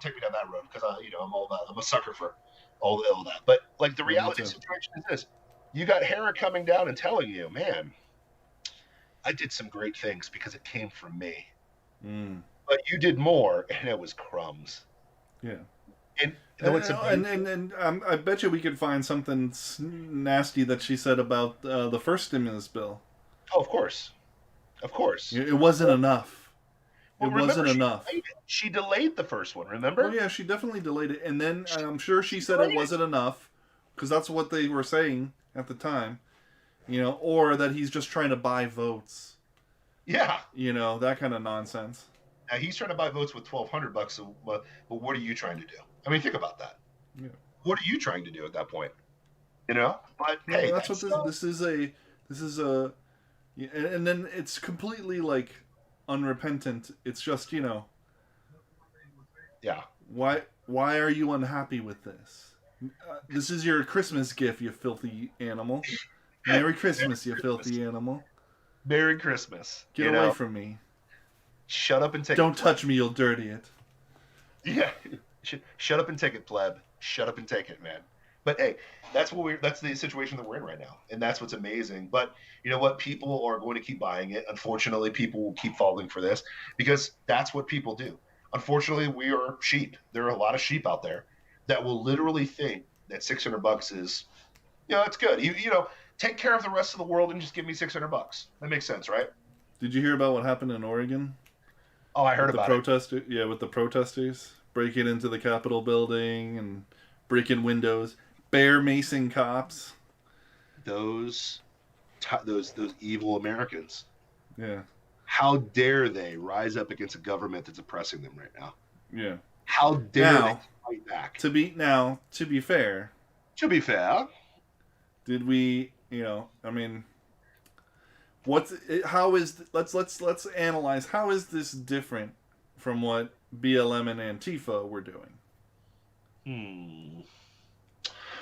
take me down that road because I'm a sucker for all that. But like the reality situation is this: you got Hera coming down and telling you, man, I did some great things because it came from me. But you did more, and it was crumbs. Yeah. And I bet you we could find something nasty that she said about the first stimulus bill. Oh, of course. It wasn't enough. Well, it wasn't enough. She delayed the first one, remember? Oh, yeah, she definitely delayed it. And then I'm sure she said it wasn't enough, because that's what they were saying at the time. Or that he's just trying to buy votes. Yeah. That kind of nonsense. Now, he's trying to buy votes with $1,200, so, but what are you trying to do? I mean, think about that. Yeah. What are you trying to do at that point? But yeah, hey, that's what this is a, and then it's completely like unrepentant. It's just yeah. Why are you unhappy with this? This is your Christmas gift, you filthy animal. Merry Christmas, you filthy animal. Merry Christmas. Get away from me. Shut up and take it. Don't touch me, you'll dirty it. Yeah. Shut up and take it, pleb. Shut up and take it, man. But hey, that's the situation that we're in right now. And that's what's amazing. But you know what? People are going to keep buying it. Unfortunately, people will keep falling for this because that's what people do. Unfortunately, we are sheep. There are a lot of sheep out there that will literally think that $600 is, it's good. Take care of the rest of the world and just give me $600. That makes sense, right? Did you hear about what happened in Oregon? Oh, I heard about it. Yeah, with the protesters breaking into the Capitol building and breaking windows, bear macing cops. Those evil Americans. Yeah. How dare they rise up against a government that's oppressing them right now? Yeah. How dare they fight back? To be fair. To be fair. Did we, let's analyze how is this different from what BLM and Antifa were doing?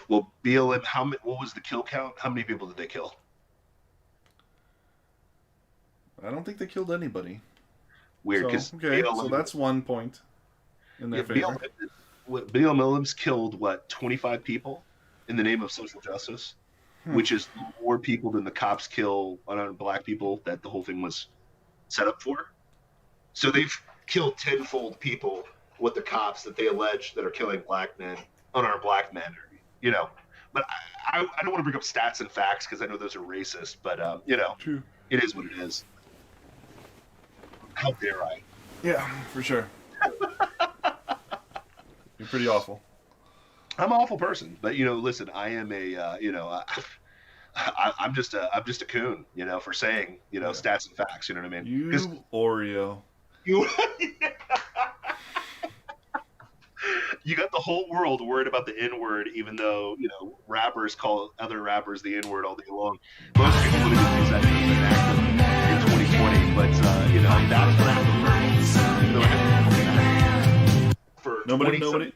Well, BLM, what was the kill count? How many people did they kill? I don't think they killed anybody. Weird, because so that's one point in their favor. BLM's killed 25 people in the name of social justice, which is more people than the cops kill black people that the whole thing was set up for. So they've killed tenfold people with the cops that they allege that are killing black men, unarmed black men, But I don't want to bring up stats and facts because I know those are racist, but, True. It is what it is. How dare I? Yeah, for sure. You're pretty awful. I'm an awful person, but listen, I am I'm just a coon, for saying, stats and facts. You know what I mean? You Oreo. You got the whole world worried about the N-word, even though rappers call other rappers the N-word all day long. Most people would have used that in 2020, but that's what happened. For Nobody.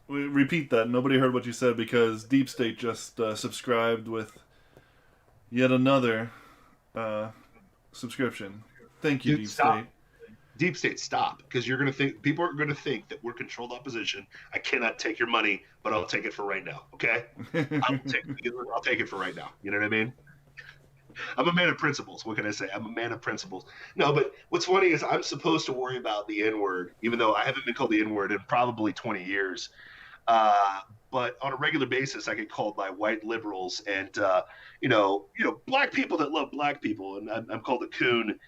Repeat that. Nobody heard what you said because Deep State just subscribed with yet another subscription. Thank you, Deep State. Deep state, stop, because you're going to think people are going to think that we're controlled opposition. I cannot take your money, but I'll take it for right now. Okay, I'll take it for right now. You know what I mean? I'm a man of principles. What can I say? I'm a man of principles. No, but what's funny is I'm supposed to worry about the N word, even though I haven't been called the N word in probably 20 years. But on a regular basis, I get called by white liberals and black people that love black people, and I'm called a coon,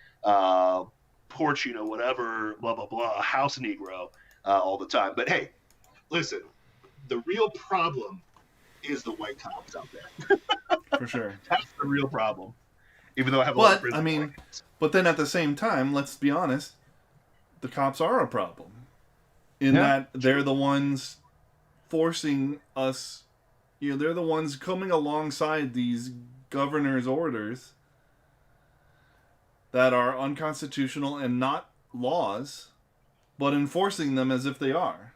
porch, whatever, blah blah blah, a house Negro all the time. But hey, listen, the real problem is the white cops out there. For sure. That's the real problem. Even though I have a lot of But I mean, but then at the same time, let's be honest, the cops are a problem in that they're the ones forcing us. They're the ones coming alongside these governor's orders that are unconstitutional and not laws, but enforcing them as if they are.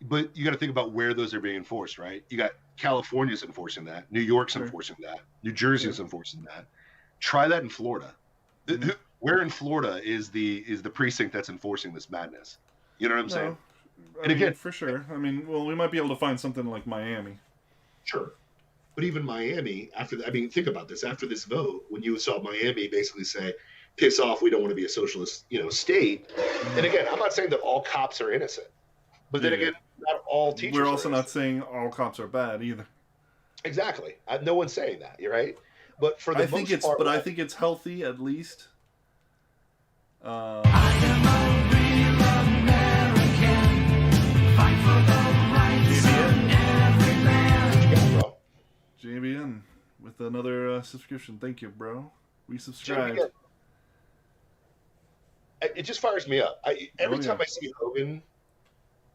But you got to think about where those are being enforced, right? You got California's enforcing that, New York's enforcing that, New Jersey's enforcing that. Try that in Florida. Where in Florida is the precinct that's enforcing this madness? You know what I'm saying? And again, for sure. I mean, well, we might be able to find something like Miami. Sure. But even Miami, think about this. After this vote, when you saw Miami basically say, piss off, we don't want to be a socialist, state. And again, I'm not saying that all cops are innocent. But then again, not all teachers We're also not saying all cops are bad either. Exactly. No one's saying that. You're right. But for the most part, I think it's healthy at least. I am a real American. Fight for the rights of every man. JBN with another subscription. Thank you, bro. We subscribed. It just fires me up. Every time I see Hogan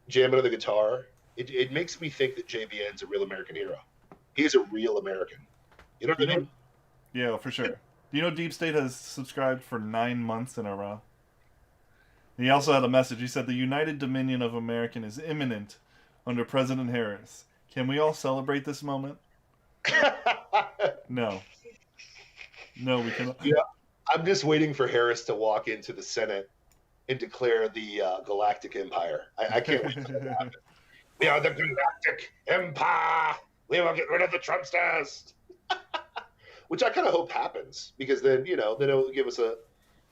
jamming on the guitar, it makes me think that JBN's a real American hero. He's a real American. You know what I mean? Yeah, for sure. Do you know Deep State has subscribed for 9 months in a row? And he also had a message. He said, the United Dominion of America is imminent under President Harris. Can we all celebrate this moment? No. No, we cannot. Yeah, I'm just waiting for Harris to walk into the Senate and declare the Galactic Empire. I can't wait for that to happen. We are the Galactic Empire. We will get rid of the Trumpsters. Which I kind of hope happens, because then, then it'll give us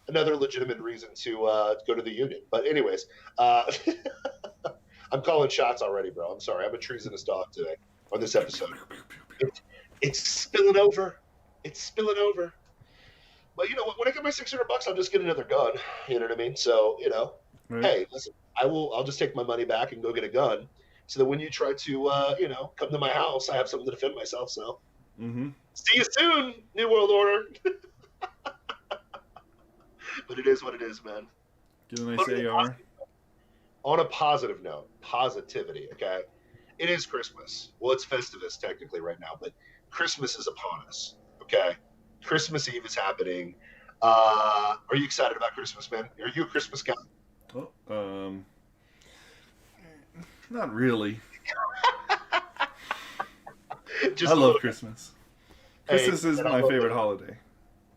another legitimate reason to go to the Union. But anyways, I'm calling shots already, bro. I'm sorry. I'm a treasonous dog today on this episode. It's spilling over. It's spilling over. But when I get my $600, I'll just get another gun. You know what I mean? So, right. Hey, listen, I'll just take my money back and go get a gun, so that when you try to, come to my house, I have something to defend myself. So, See you soon, New World Order. But it is what it is, man. Get a nice AR. On a positive note, positivity. Okay, it is Christmas. Well, it's Festivus technically right now, but Christmas is upon us. Okay. Christmas Eve is happening. Are you excited about Christmas, man? Are you a Christmas guy? Oh, not really. I love Christmas. Christmas is my favorite holiday.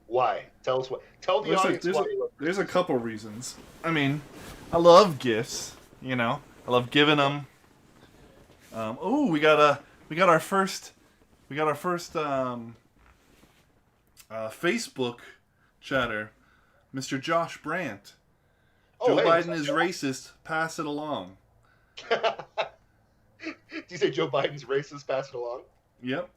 Why? Tell us what. Tell the audience why. There's a couple reasons. I mean, I love gifts. I love giving them. We got our first Facebook chatter, Mr. Josh Brandt. Joe Biden is racist. Pass it along. Do you say Joe Biden's racist? Pass it along. Yep.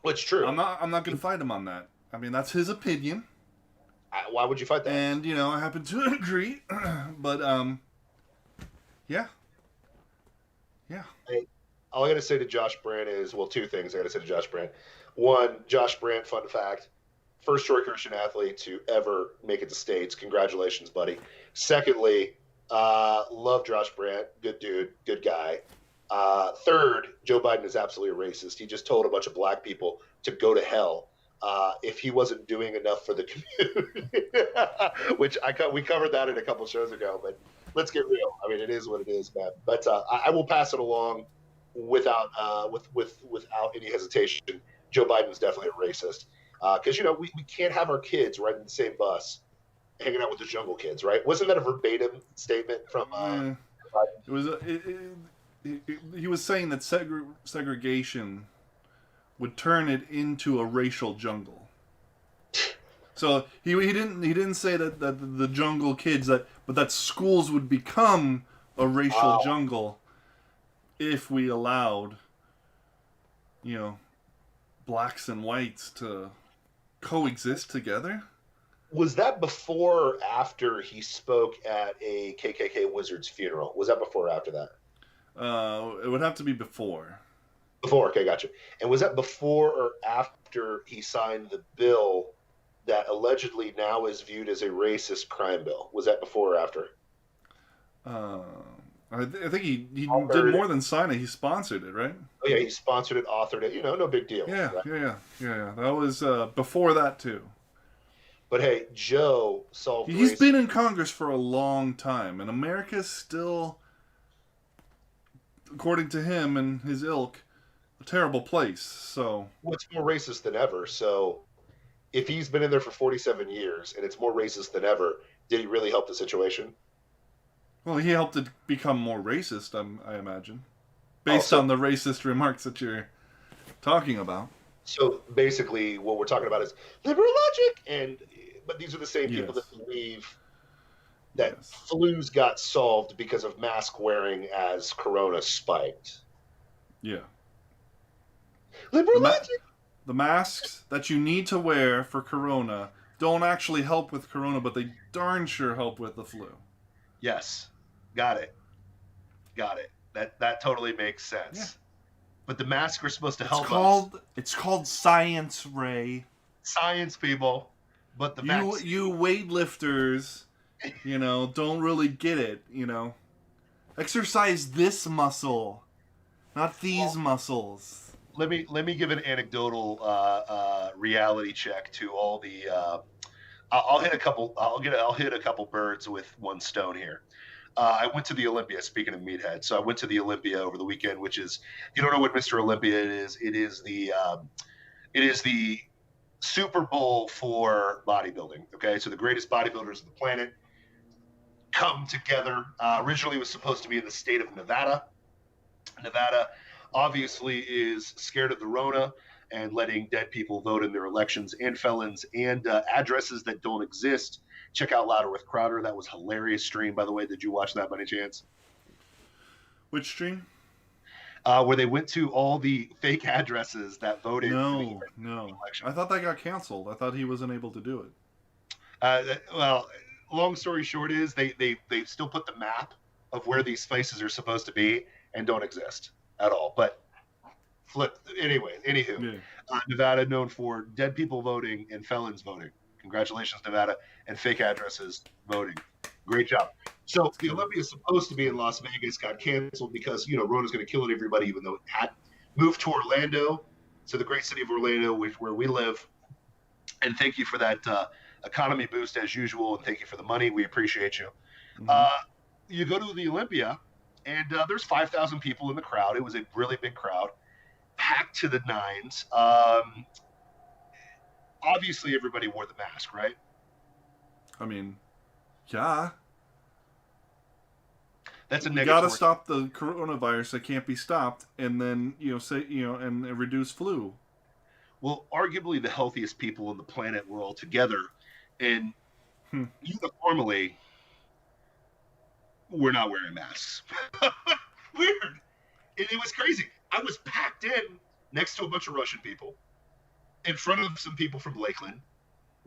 Well, it's true. I'm not going to fight him on that. I mean, that's his opinion. Why would you fight that? And I happen to agree. But yeah. Hey, all I got to say to Josh Brandt is, well, two things I got to say to Josh Brandt. One, Josh Brandt, fun fact, first Troy Christian athlete to ever make it to States. Congratulations, buddy. Secondly, love Josh Brandt. Good dude. Good guy. Third, Joe Biden is absolutely a racist. He just told a bunch of black people to go to hell if he wasn't doing enough for the community, which we covered that in a couple shows ago. But let's get real. I mean, it is what it is, man. But I will pass it along without any hesitation. Joe Biden is definitely a racist, because we can't have our kids riding the same bus hanging out with the Jungle Kids, right? Wasn't that a verbatim statement from? It was. He was saying that segregation would turn it into a racial jungle. So he didn't say that the Jungle Kids but that schools would become a racial jungle if we allowed, blacks and whites to coexist together. Was that before or after he spoke at a KKK wizard's funeral? Was that before or after that? It would have to be before. Before, okay, gotcha. And was that before or after he signed the bill that allegedly now is viewed as a racist crime bill? Was that before or after? I think he did more than sign it. He sponsored it, right? Oh yeah, he sponsored it, authored it. No big deal. Yeah, right? yeah. That was before that too. But hey, Joe solved. He's been in Congress for a long time, and America's still, according to him and his ilk, a terrible place. So, well, it's more racist than ever. So, if he's been in there for 47 years and it's more racist than ever, did he really help the situation? Well, he helped it become more racist, I imagine, based on the racist remarks that you're talking about. So basically, what we're talking about is liberal logic, but these are the same people that believe that flus got solved because of mask wearing as Corona spiked. Yeah. Liberal logic. The masks that you need to wear for Corona don't actually help with Corona, but they darn sure help with the flu. Yes. Got it. That totally makes sense. Yeah. But the masks are supposed to help us. It's called science, Ray. Science, people. But the you weightlifters, don't really get it. Exercise this muscle, not these muscles. Let me give an anecdotal reality check to all the. I'll hit a couple birds with one stone here. I went to the Olympia, speaking of meathead. So I went to the Olympia over the weekend, which is, if you don't know what Mr. Olympia is, it is the Super Bowl for bodybuilding. Okay. So the greatest bodybuilders of the planet come together. Originally it was supposed to be in the state of Nevada. Nevada obviously is scared of the Rona and letting dead people vote in their elections, and felons, and addresses that don't exist. Check out Louder with Crowder. That was hilarious stream, by the way. Did you watch that by any chance? Which stream? Where they went to all the fake addresses that voted. No. I thought that got canceled. I thought he wasn't able to do it. Well, long story short is they still put the map of where these places are supposed to be and don't exist at all. But anywho, Nevada known for dead people voting and felons voting. Congratulations, Nevada, and fake addresses voting. Great job. So the Olympia is supposed to be in Las Vegas, got canceled because, Rona's going to kill everybody, even though it had moved to Orlando, to the great city of Orlando, where we live. And thank you for that economy boost as usual, and thank you for the money. We appreciate you. Mm-hmm. You go to the Olympia, and there's 5,000 people in the crowd. It was a really big crowd, packed to the nines. Obviously, everybody wore the mask, right? I mean, yeah. That's a negative. You got to stop the coronavirus that can't be stopped, and then and reduce flu. Well, arguably the healthiest people on the planet were all together, and uniformly, we're not wearing masks. Weird. It was crazy. I was packed in next to a bunch of Russian people, in front of some people from Lakeland,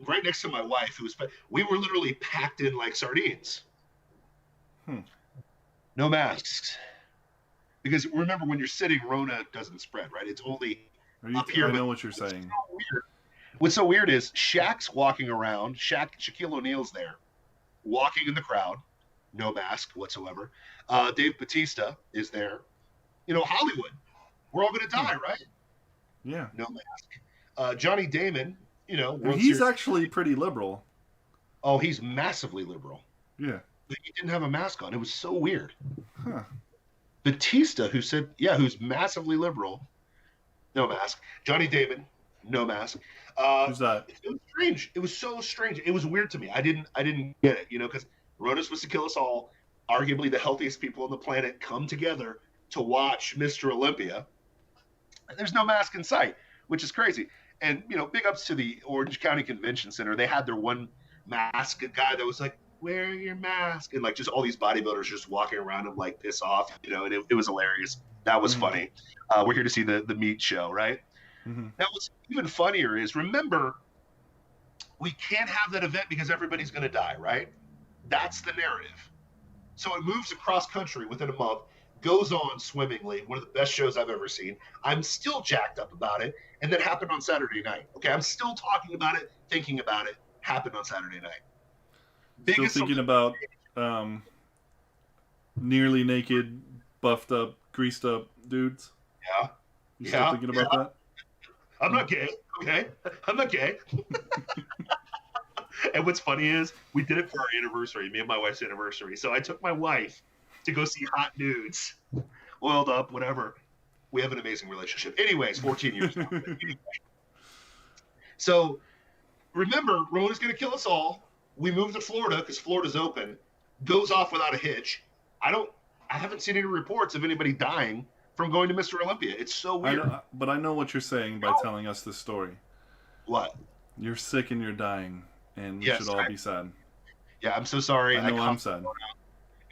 right next to my wife, we were literally packed in like sardines. No masks. Because remember, when you're sitting, Rona doesn't spread, right? It's only up here. I know what you're saying. So weird. What's so weird is Shaq's walking around. Shaquille O'Neal's there, walking in the crowd, no mask whatsoever. Dave Bautista is there. Hollywood. We're all going to die, right? Yeah. No mask. Johnny Damon, he's actually pretty liberal. Oh, he's massively liberal. Yeah. But he didn't have a mask on. It was so weird. Huh. Batista, who's massively liberal, no mask. Johnny Damon, no mask. Who's that? It was strange. It was so strange. It was weird to me. I didn't get it, because Rona's supposed to kill us all. Arguably the healthiest people on the planet come together to watch Mr. Olympia. And there's no mask in sight, which is crazy. And, big ups to the Orange County Convention Center. They had their one masked guy that was like, wear your mask. And, like, just all these bodybuilders just walking around him, like, piss off, and it was hilarious. That was funny. We're here to see the meat show, right? Mm-hmm. Now, what's even funnier is, remember, we can't have that event because everybody's going to die, right? That's the narrative. So it moves across country within a month, goes on swimmingly, one of the best shows I've ever seen. I'm still jacked up about it, and that happened on Saturday night. Okay, I'm still talking about it, thinking about it. Happened on Saturday night. Still thinking about nearly naked, buffed up, greased up dudes? Yeah. You still thinking about that? I'm not gay, okay? I'm not gay. And what's funny is, we did it for our anniversary, me and my wife's anniversary. So I took my wife to go see hot dudes, oiled up, whatever. We have an amazing relationship. Anyways, 14 years now. So remember, Rona's going to kill us all. We move to Florida because Florida's open. Goes off without a hitch. I haven't seen any reports of anybody dying from going to Mr. Olympia. It's so weird. But I know what you're saying by telling us this story. What? You're sick and you're dying, and we should all be sad. Yeah, I'm so sorry. I know I'm sad.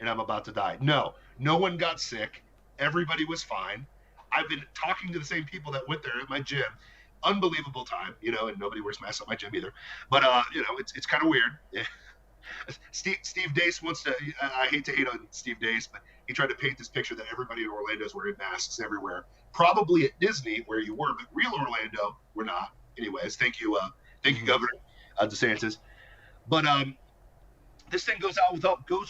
And I'm about to die. No one got sick. Everybody was fine. I've been talking to the same people that went there at my gym. Unbelievable time, and nobody wears masks at my gym either. But, it's kind of weird. Steve Dace wants to, I hate to hate on Steve Dace, but he tried to paint this picture that everybody in Orlando is wearing masks everywhere. Probably at Disney, where you were, but real Orlando, we're not. Anyways, thank you, Governor DeSantis. But this thing goes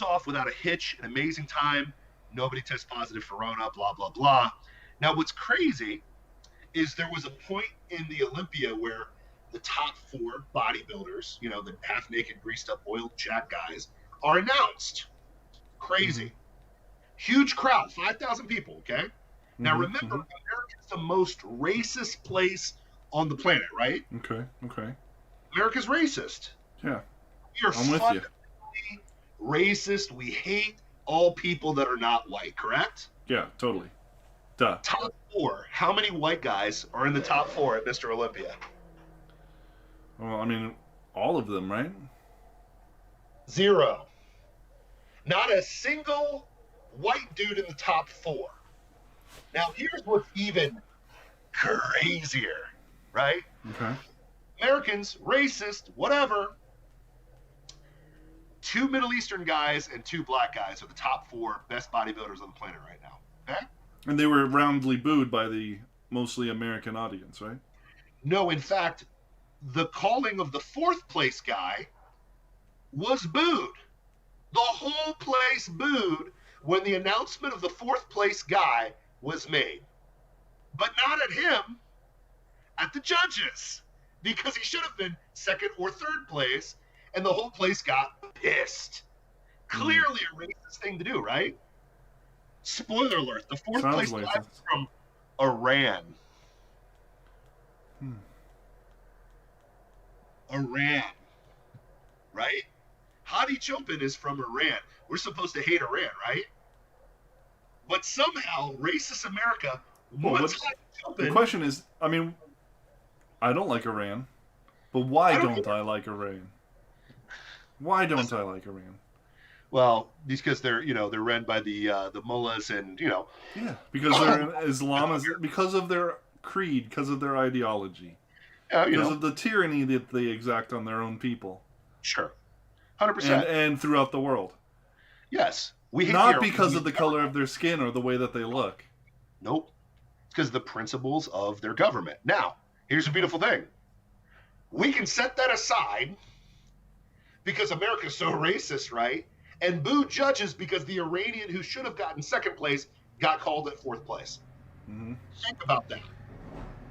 off without a hitch, an amazing time. Nobody tests positive for Rona, blah, blah, blah. Now, what's crazy is there was a point in the Olympia where the top 4 bodybuilders, the half-naked, greased-up, oiled jack guys, are announced. Crazy. Huge crowd, 5,000 people, okay? Now, remember, America's the most racist place on the planet, right? Okay. America's racist. Yeah. We are with you. Racist. We hate all people that are not white, correct? Yeah, totally. Duh. Top 4. How many white guys are in the top 4 at Mr. Olympia? Well, I mean, all of them, right? 0. Not a single white dude in the top 4. Now, here's what's even crazier, right? Okay. Americans, racist, whatever. 2 Middle Eastern guys and 2 black guys are the top 4 best bodybuilders on the planet right now. Okay? And they were roundly booed by the mostly American audience, right? No, in fact, the calling of the 4th place guy was booed. The whole place booed when the announcement of the 4th place guy was made. But not at him, at the judges. Because he should have been 2nd or 3rd place, and the whole place got pissed. Clearly a racist thing to do, right? Spoiler alert, the 4th place guy was from Iran. Iran. Right? Hadi Chopin is from Iran. We're supposed to hate Iran, right? But somehow, racist America wants Hadi Chopin. The question is, I mean, I don't like Iran, but why don't I like Iran? Why don't I like Iran? Well, because they're run by the mullahs and Yeah, because they're Islamists, because of their creed, because of their ideology, because of the tyranny that they exact on their own people. Sure, 100%, and throughout the world. Yes, we hate not because of the color of their skin or the way that they look. Nope, it's because of the principles of their government. Now, here's the beautiful thing: we can set that aside because America's so racist, right? And boo judges because the Iranian who should have gotten 2nd place got called at 4th place. Think about that.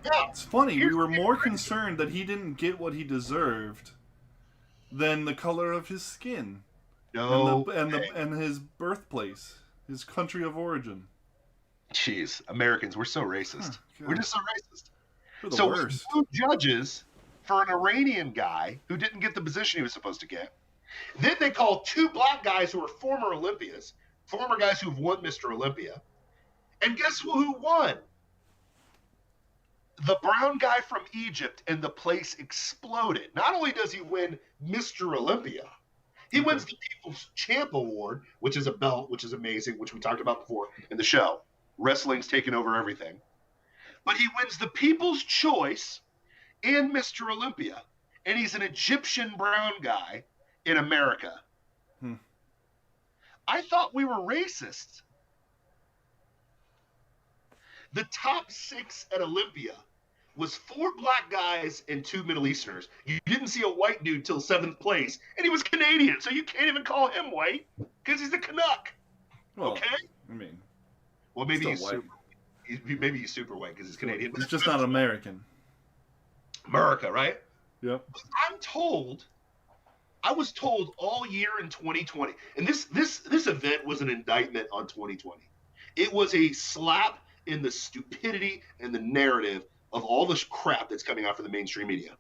Now, it's funny. We were more concerned that he didn't get what he deserved than the color of his skin. And his birthplace, his country of origin. Jeez, Americans, we're so racist. We're just so racist. They're the So worst. we judges for an Iranian guy who didn't get the position he was supposed to get. Then they call two black guys who are former Olympians, former guys who've won Mr. Olympia. And guess who won? The brown guy from Egypt, and the place exploded. Not only does he win Mr. Olympia, he wins the People's Champ Award, which is a belt, which is amazing, which we talked about before in the show. Wrestling's taken over everything. But he wins the People's Choice and Mr. Olympia. And he's an Egyptian brown guy in America. I thought we were racist. The top 6 at Olympia was 4 black guys and 2 Middle Easterners. You didn't see a white dude till 7th place, and he was Canadian, so you can't even call him white because he's a Canuck. Well, okay? I mean, Well, maybe he's still white. maybe he's super white because he's Canadian. He's just not American. America, right? Yep. I was told all year in 2020, and this event was an indictment on 2020. It was a slap in the stupidity and the narrative of all this crap that's coming out from the mainstream media.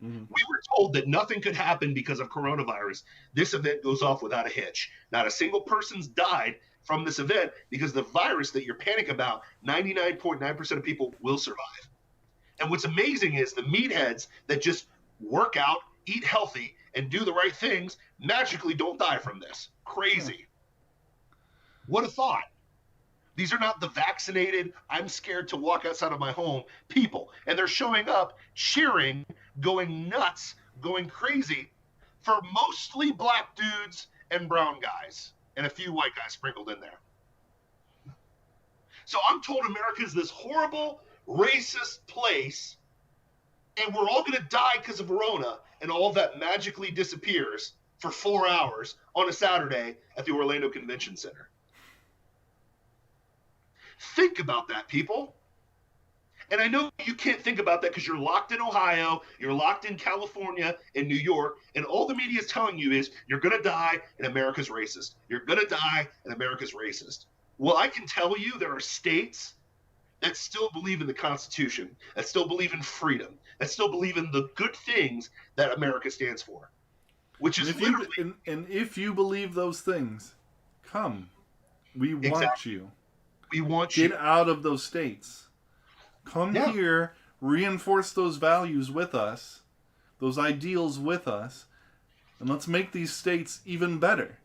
Mm-hmm. We were told that nothing could happen because of coronavirus. This event goes off without a hitch. Not a single person's died from this event because the virus that you're panicking about, 99.9% of people will survive. And what's amazing is the meatheads that just work out, eat healthy, and do the right things magically don't die from this. Crazy. What a thought. These are not the vaccinated, I'm scared to walk outside of my home people. And they're showing up, cheering, going nuts, going crazy for mostly black dudes and brown guys and a few white guys sprinkled in there. So I'm told America is this horrible, racist place, and we're all going to die because of Rona, and all of that magically disappears for 4 hours on a Saturday at the Orlando Convention Center. Think about that, people. And I know you can't think about that because you're locked in Ohio, you're locked in California, in New York, and all the media is telling you is you're going to die and America's racist. You're going to die and America's racist. Well, I can tell you there are states that still believe in the Constitution, that still believe in freedom, that still believe in the good things that America stands for, which is literally... And if you believe those things, come. We want Exactly. you. We want you. Get out of those states. Come here, reinforce those values with us, those ideals with us, and let's make these states even better.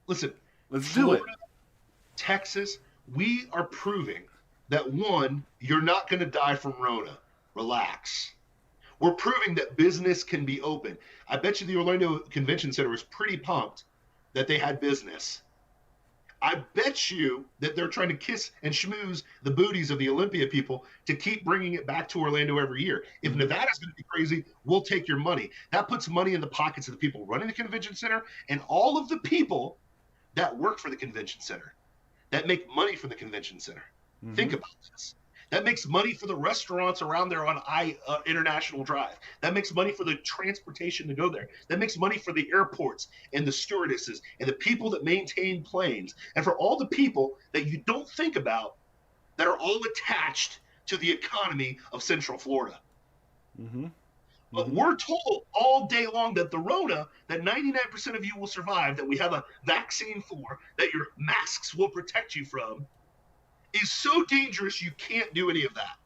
Listen, Let's do it. Florida, Texas, we are proving that, one, you're not going to die from Rona. Relax. We're proving that business can be open. I bet you the Orlando Convention Center was pretty pumped that they had business. I bet you that they're trying to kiss and schmooze the booties of the Olympia people to keep bringing it back to Orlando every year. If Nevada's going to be crazy, we'll take your money. That puts money in the pockets of the people running the convention center and all of the people that work for the convention center, that make money from the convention center. Mm-hmm. Think about this. That makes money for the restaurants around there on International Drive. That makes money for the transportation to go there. That makes money for the airports and the stewardesses and the people that maintain planes, and for all the people that you don't think about that are all attached to the economy of Central Florida. Mm-hmm. But we're told all day long that the Rona, that 99% of you will survive, that we have a vaccine for, that your masks will protect you from, is so dangerous you can't do any of that.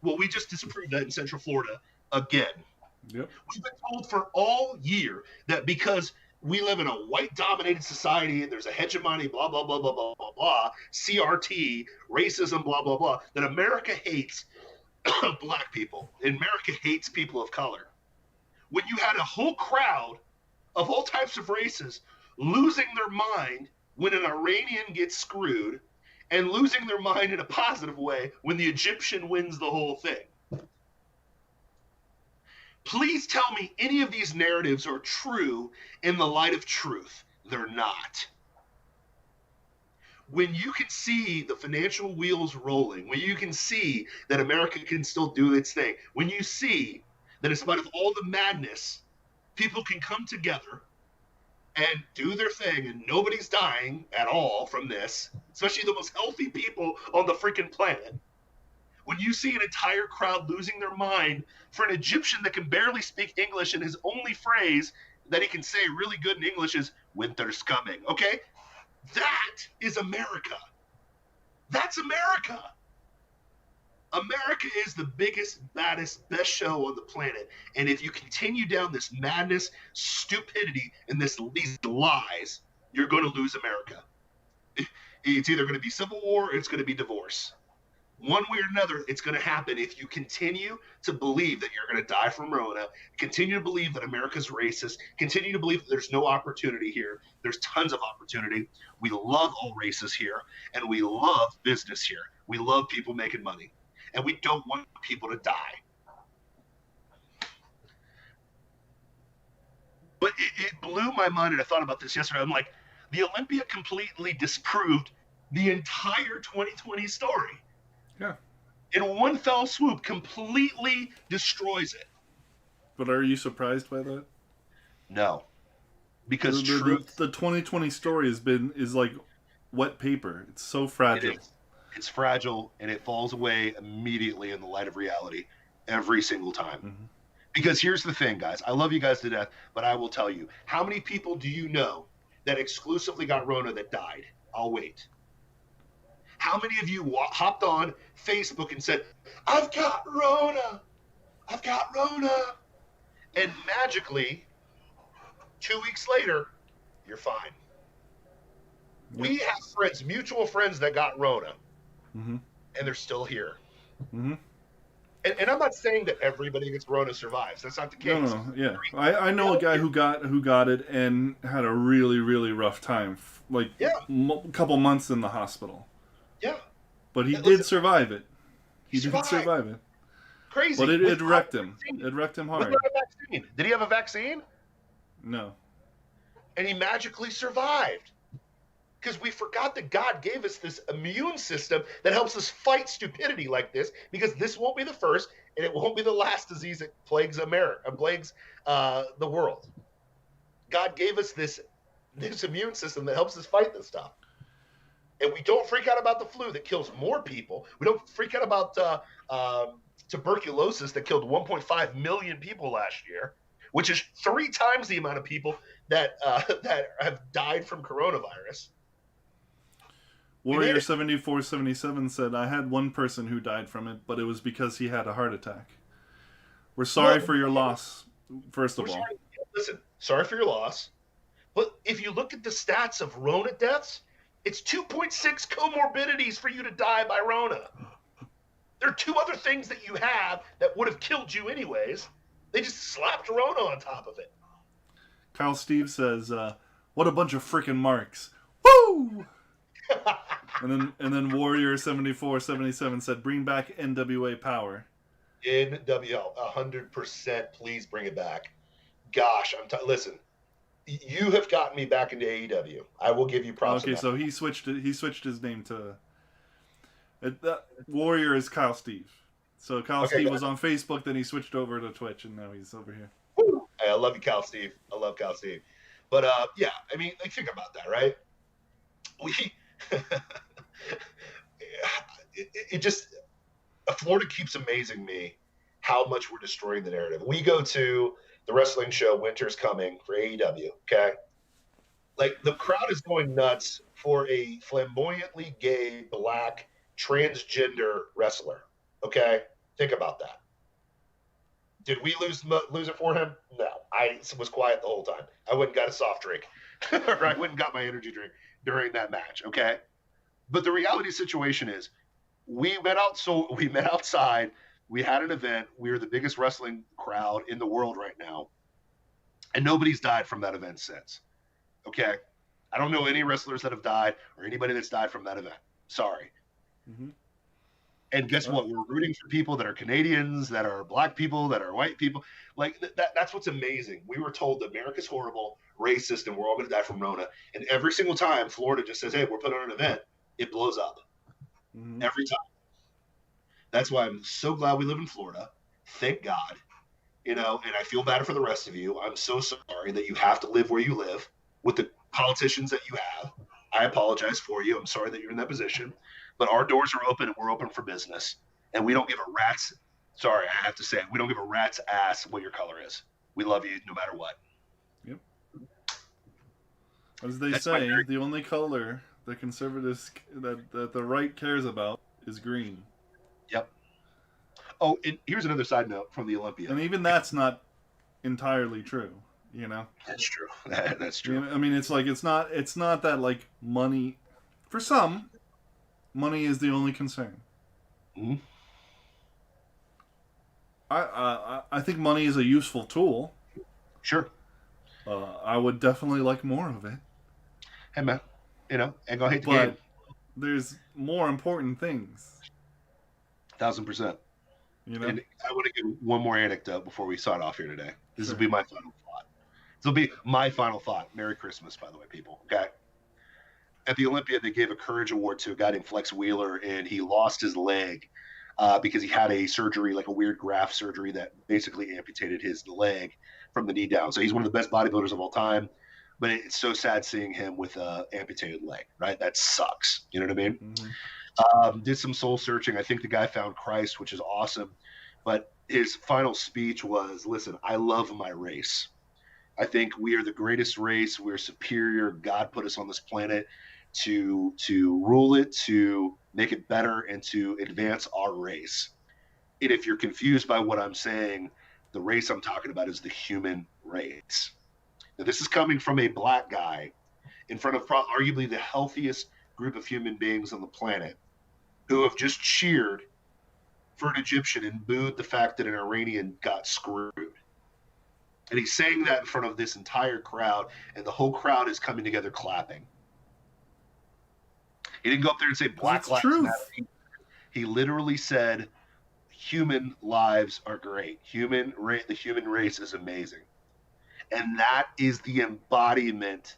Well, we just disproved that in Central Florida again. Yep. We've been told for all year that because we live in a white-dominated society and there's a hegemony, blah, blah, blah, blah, blah, blah, blah, CRT, racism, blah, blah, blah, that America hates black people. America hates people of color. When you had a whole crowd of all types of races losing their mind when an Iranian gets screwed, and losing their mind in a positive way when the Egyptian wins the whole thing. Please tell me any of these narratives are true in the light of truth. They're not. When you can see the financial wheels rolling, when you can see that America can still do its thing, when you see that in spite of all the madness, people can come together and do their thing, and nobody's dying at all from this, especially the most healthy people on the freaking planet. When you see an entire crowd losing their mind for an Egyptian that can barely speak English and his only phrase that he can say really good in English is "winter's coming." Okay, that is America. That's America. America is the biggest, baddest, best show on the planet. And if you continue down this madness, stupidity, and these lies, you're going to lose America. It's either going to be civil war or it's going to be divorce. One way or another, it's going to happen if you continue to believe that you're going to die from Rona, continue to believe that America's racist, continue to believe that there's no opportunity here. There's tons of opportunity. We love all races here, and we love business here. We love people making money. And we don't want people to die. But it blew my mind, and I thought about this yesterday. I'm like, the Olympia completely disproved the entire 2020 story. Yeah. In one fell swoop, completely destroys it. But are you surprised by that? No. Because the 2020 story is like wet paper. It's so fragile. It is. It's fragile, and it falls away immediately in the light of reality every single time. Mm-hmm. Because here's the thing, guys. I love you guys to death, but I will tell you. How many people do you know that exclusively got Rona that died? I'll wait. How many of you hopped on Facebook and said, I've got Rona. I've got Rona. And magically, 2 weeks later, you're fine. Yep. We have friends, mutual friends that got Rona. Mm-hmm. And they're still here. Mm-hmm. And I'm not saying that everybody who gets Rona survives. That's not the case. No, yeah. I know a guy who got it and had a really, really rough time. Like, a couple months in the hospital. Yeah. But he did survive it. He did survive it. Crazy. But it wrecked him. It wrecked him hard. Did he have a vaccine? No. And he magically survived. Because we forgot that God gave us this immune system that helps us fight stupidity like this, because this won't be the first, and it won't be the last disease that plagues America, plagues the world. God gave us this immune system that helps us fight this stuff. And we don't freak out about the flu that kills more people. We don't freak out about tuberculosis that killed 1.5 million people last year, which is 3 times the amount of people that have died from coronavirus. Warrior 7477 said, I had one person who died from it, but it was because he had a heart attack. We're sorry for your loss, first of all. Listen, sorry for your loss. But if you look at the stats of Rona deaths, it's 2.6 comorbidities for you to die by Rona. There are 2 other things that you have that would have killed you anyways. They just slapped Rona on top of it. Kyle Steve says, what a bunch of freaking marks. Woo! and then Warrior 7477 said, bring back NWA power. NWO, 100%. Please bring it back. Gosh, listen. You have gotten me back into AEW. I will give you props. Okay, so he switched his name to Warrior is Kyle Steve. So Kyle Steve was on Facebook, then he switched over to Twitch, and now he's over here. Woo! I love you, Kyle Steve. I love Kyle Steve. But yeah, I mean, like, think about that, right? It just Florida keeps amazing me how much we're destroying the narrative. We go to the wrestling show Winter's Coming for AEW, okay? Like, the crowd is going nuts for a flamboyantly gay, black, transgender wrestler, okay? Think about that. Did we lose it for him? No. I was quiet the whole time. I went and got a soft drink. Or I went and got my energy drink during that match, okay? But the reality situation is we met outside. We had an event. We were the biggest wrestling crowd in the world right now. And nobody's died from that event since. Okay? I don't know any wrestlers that have died or anybody that's died from that event. Sorry. Mm-hmm. And guess what? We're rooting for people that are Canadians, that are black people, that are white people. Like, that's what's amazing. We were told that America's horrible, racist, and we're all going to die from Rona. And every single time Florida just says, hey, we're putting on an event, it blows up. Mm-hmm. Every time. That's why I'm so glad we live in Florida. Thank God. You know, and I feel bad for the rest of you. I'm so sorry that you have to live where you live with the politicians that you have. I apologize for you. I'm sorry that you're in that position. But our doors are open and we're open for business. And we don't give a rat's, sorry, I have to say it, we don't give a rat's ass what your color is. We love you no matter what. Yep. As they That's say, the only color the conservatives that the right cares about is green. Yep. Oh, and here's another side note from the Olympia. And even that's not entirely true, you know. That's true. That's true. You know, I mean, it's like it's not that like money. For some, money is the only concern. Mm-hmm. I think money is a useful tool. Sure. I would definitely like more of it. Hey man, you know, ain't gonna hate the But game. there's more important things. 1000%. You know. And I want to give one more anecdote before we sign off here today. This Sure. will be my final thought. This will be my final thought. Merry Christmas, by the way, people. Okay. At the Olympia, they gave a courage award to a guy named Flex Wheeler, and he lost his leg because he had a surgery, like a weird graft surgery that basically amputated his leg from the knee down. So he's one of the best bodybuilders of all time. But it's so sad seeing him with an amputated leg, right? That sucks. You know what I mean? Mm-hmm. Did some soul searching. I think the guy found Christ, which is awesome. But his final speech was, listen, I love my race. I think we are the greatest race. We're superior. God put us on this planet to rule it, to make it better, and to advance our race. And if you're confused by what I'm saying, the race I'm talking about is the human race. Now, this is coming from a black guy in front of arguably the healthiest group of human beings on the planet who have just cheered for an Egyptian and booed the fact that an Iranian got screwed. And he's saying that in front of this entire crowd, and the whole crowd is coming together clapping. He didn't go up there and say Black Lives Matter. He literally said, human lives are great. The human race is amazing. And that is the embodiment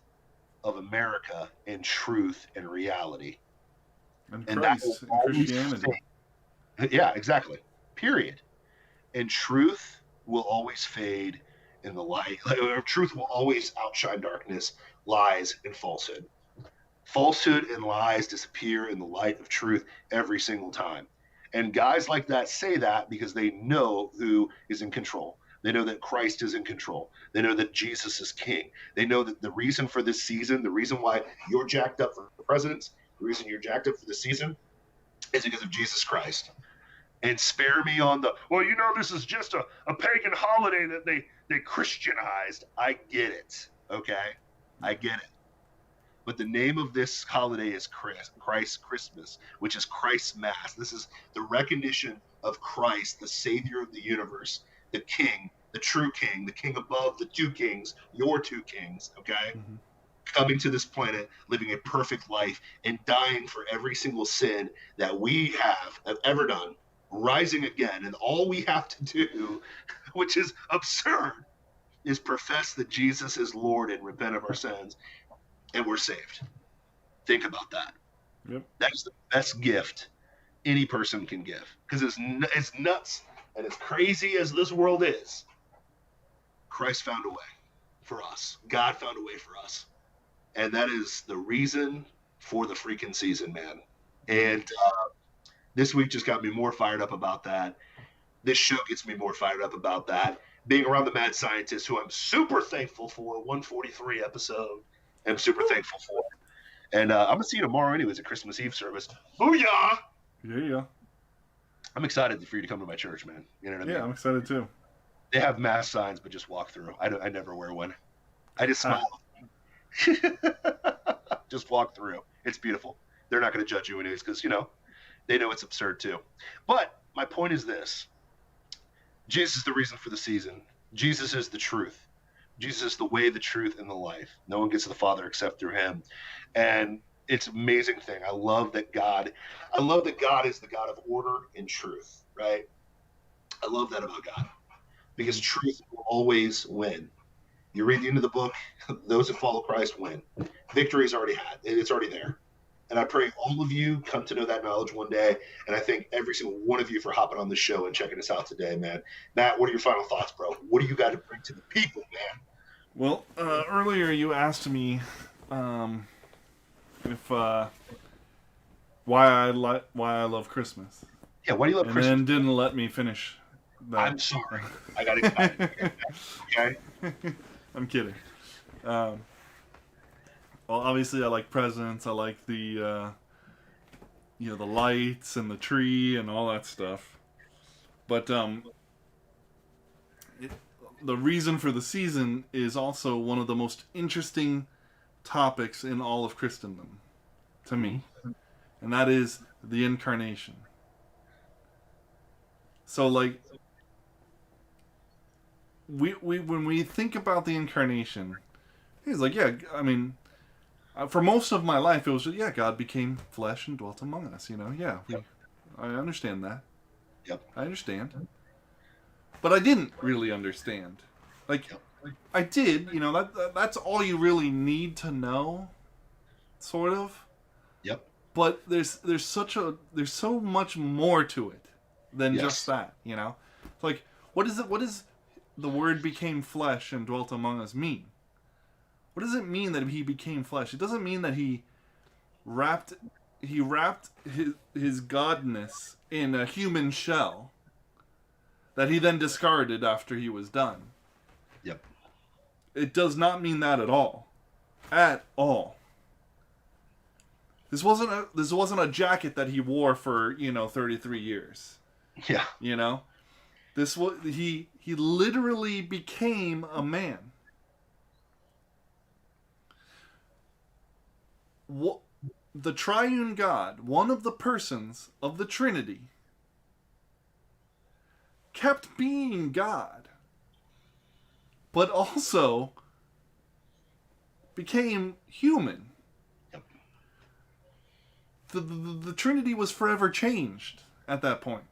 of America in truth and reality. And that Christ, will and always Christianity. fade. Yeah, exactly. Period. And truth will always fade in the light. Truth will always outshine darkness, lies, and falsehood. Falsehood and lies disappear in the light of truth every single time. And guys like that say that because they know who is in control. They know that Christ is in control. They know that Jesus is king. They know that the reason for this season, the reason why you're jacked up for the presidents, the reason you're jacked up for the season is because of Jesus Christ. And spare me on the, well, you know, this is just a pagan holiday that they Christianized. I get it, okay? I get it. But the name of this holiday is Christ Christmas, which is Christ's Mass. This is the recognition of Christ, the Savior of the universe, the King, the true King, the King above the two kings, your two kings, okay? Mm-hmm. Coming to this planet, living a perfect life, and dying for every single sin that we have ever done, rising again. And all we have to do, which is absurd, is profess that Jesus is Lord and repent of our sins, and we're saved. Think about that. Yep. That's the best gift any person can give, because it's nuts and as crazy as this world is, Christ found a way for us. God found a way for us. And that is the reason for the freaking season, man. And this week just got me more fired up about that. This show gets me more fired up about that. Being around the mad scientist, who I'm super thankful for, 143 episode, I'm super thankful for. And I'm going to see you tomorrow anyways at Christmas Eve service. Booyah! Yeah. I'm excited for you to come to my church, man. You know what I mean? Yeah, I'm excited too. They have mass signs, but just walk through. I never wear one. I just smile. Just walk through. It's beautiful. They're not going to judge you anyways because, you know, they know it's absurd too. But my point is this. Jesus is the reason for the season. Jesus is the truth. Jesus is the way, the truth, and the life. No one gets to the Father except through him. And it's an amazing thing. I love that God is the God of order and truth, right? I love that about God because truth will always win. You read the end of the book, those who follow Christ win. Victory is already had. It's already there. And I pray all of you come to know that knowledge one day. And I thank every single one of you for hopping on the show and checking us out today, man. Matt, what are your final thoughts, bro? What do you got to bring to the people, man? Well, earlier you asked me if why I love Christmas, Yeah, why do you love and Christmas? then didn't let me finish that. I'm sorry. I got excited. Okay. I'm kidding. Well, obviously, I like presents. I like the the lights and the tree and all that stuff. But the reason for the season is also one of the most interesting topics in all of Christendom, to me, and that is the incarnation. So, like, we when we think about the incarnation, he's like, yeah, I mean, for most of my life, it was just, yeah, God became flesh and dwelt among us. Yeah, I understand that. Yep. I understand, but I didn't really understand. Like, I did, that's all you really need to know, sort of. Yep. But there's so much more to it than Yes. just that. It's like, what is the word became flesh and dwelt among us mean? What does it mean that he became flesh? It doesn't mean that he wrapped his godness in a human shell that he then discarded after he was done. Yep. It does not mean that at all. At all. This wasn't a jacket that he wore for, 33 years. Yeah. This was he literally became a man. What, the triune God, one of the persons of the Trinity, kept being God, but also became human. Yep. The Trinity was forever changed at that point.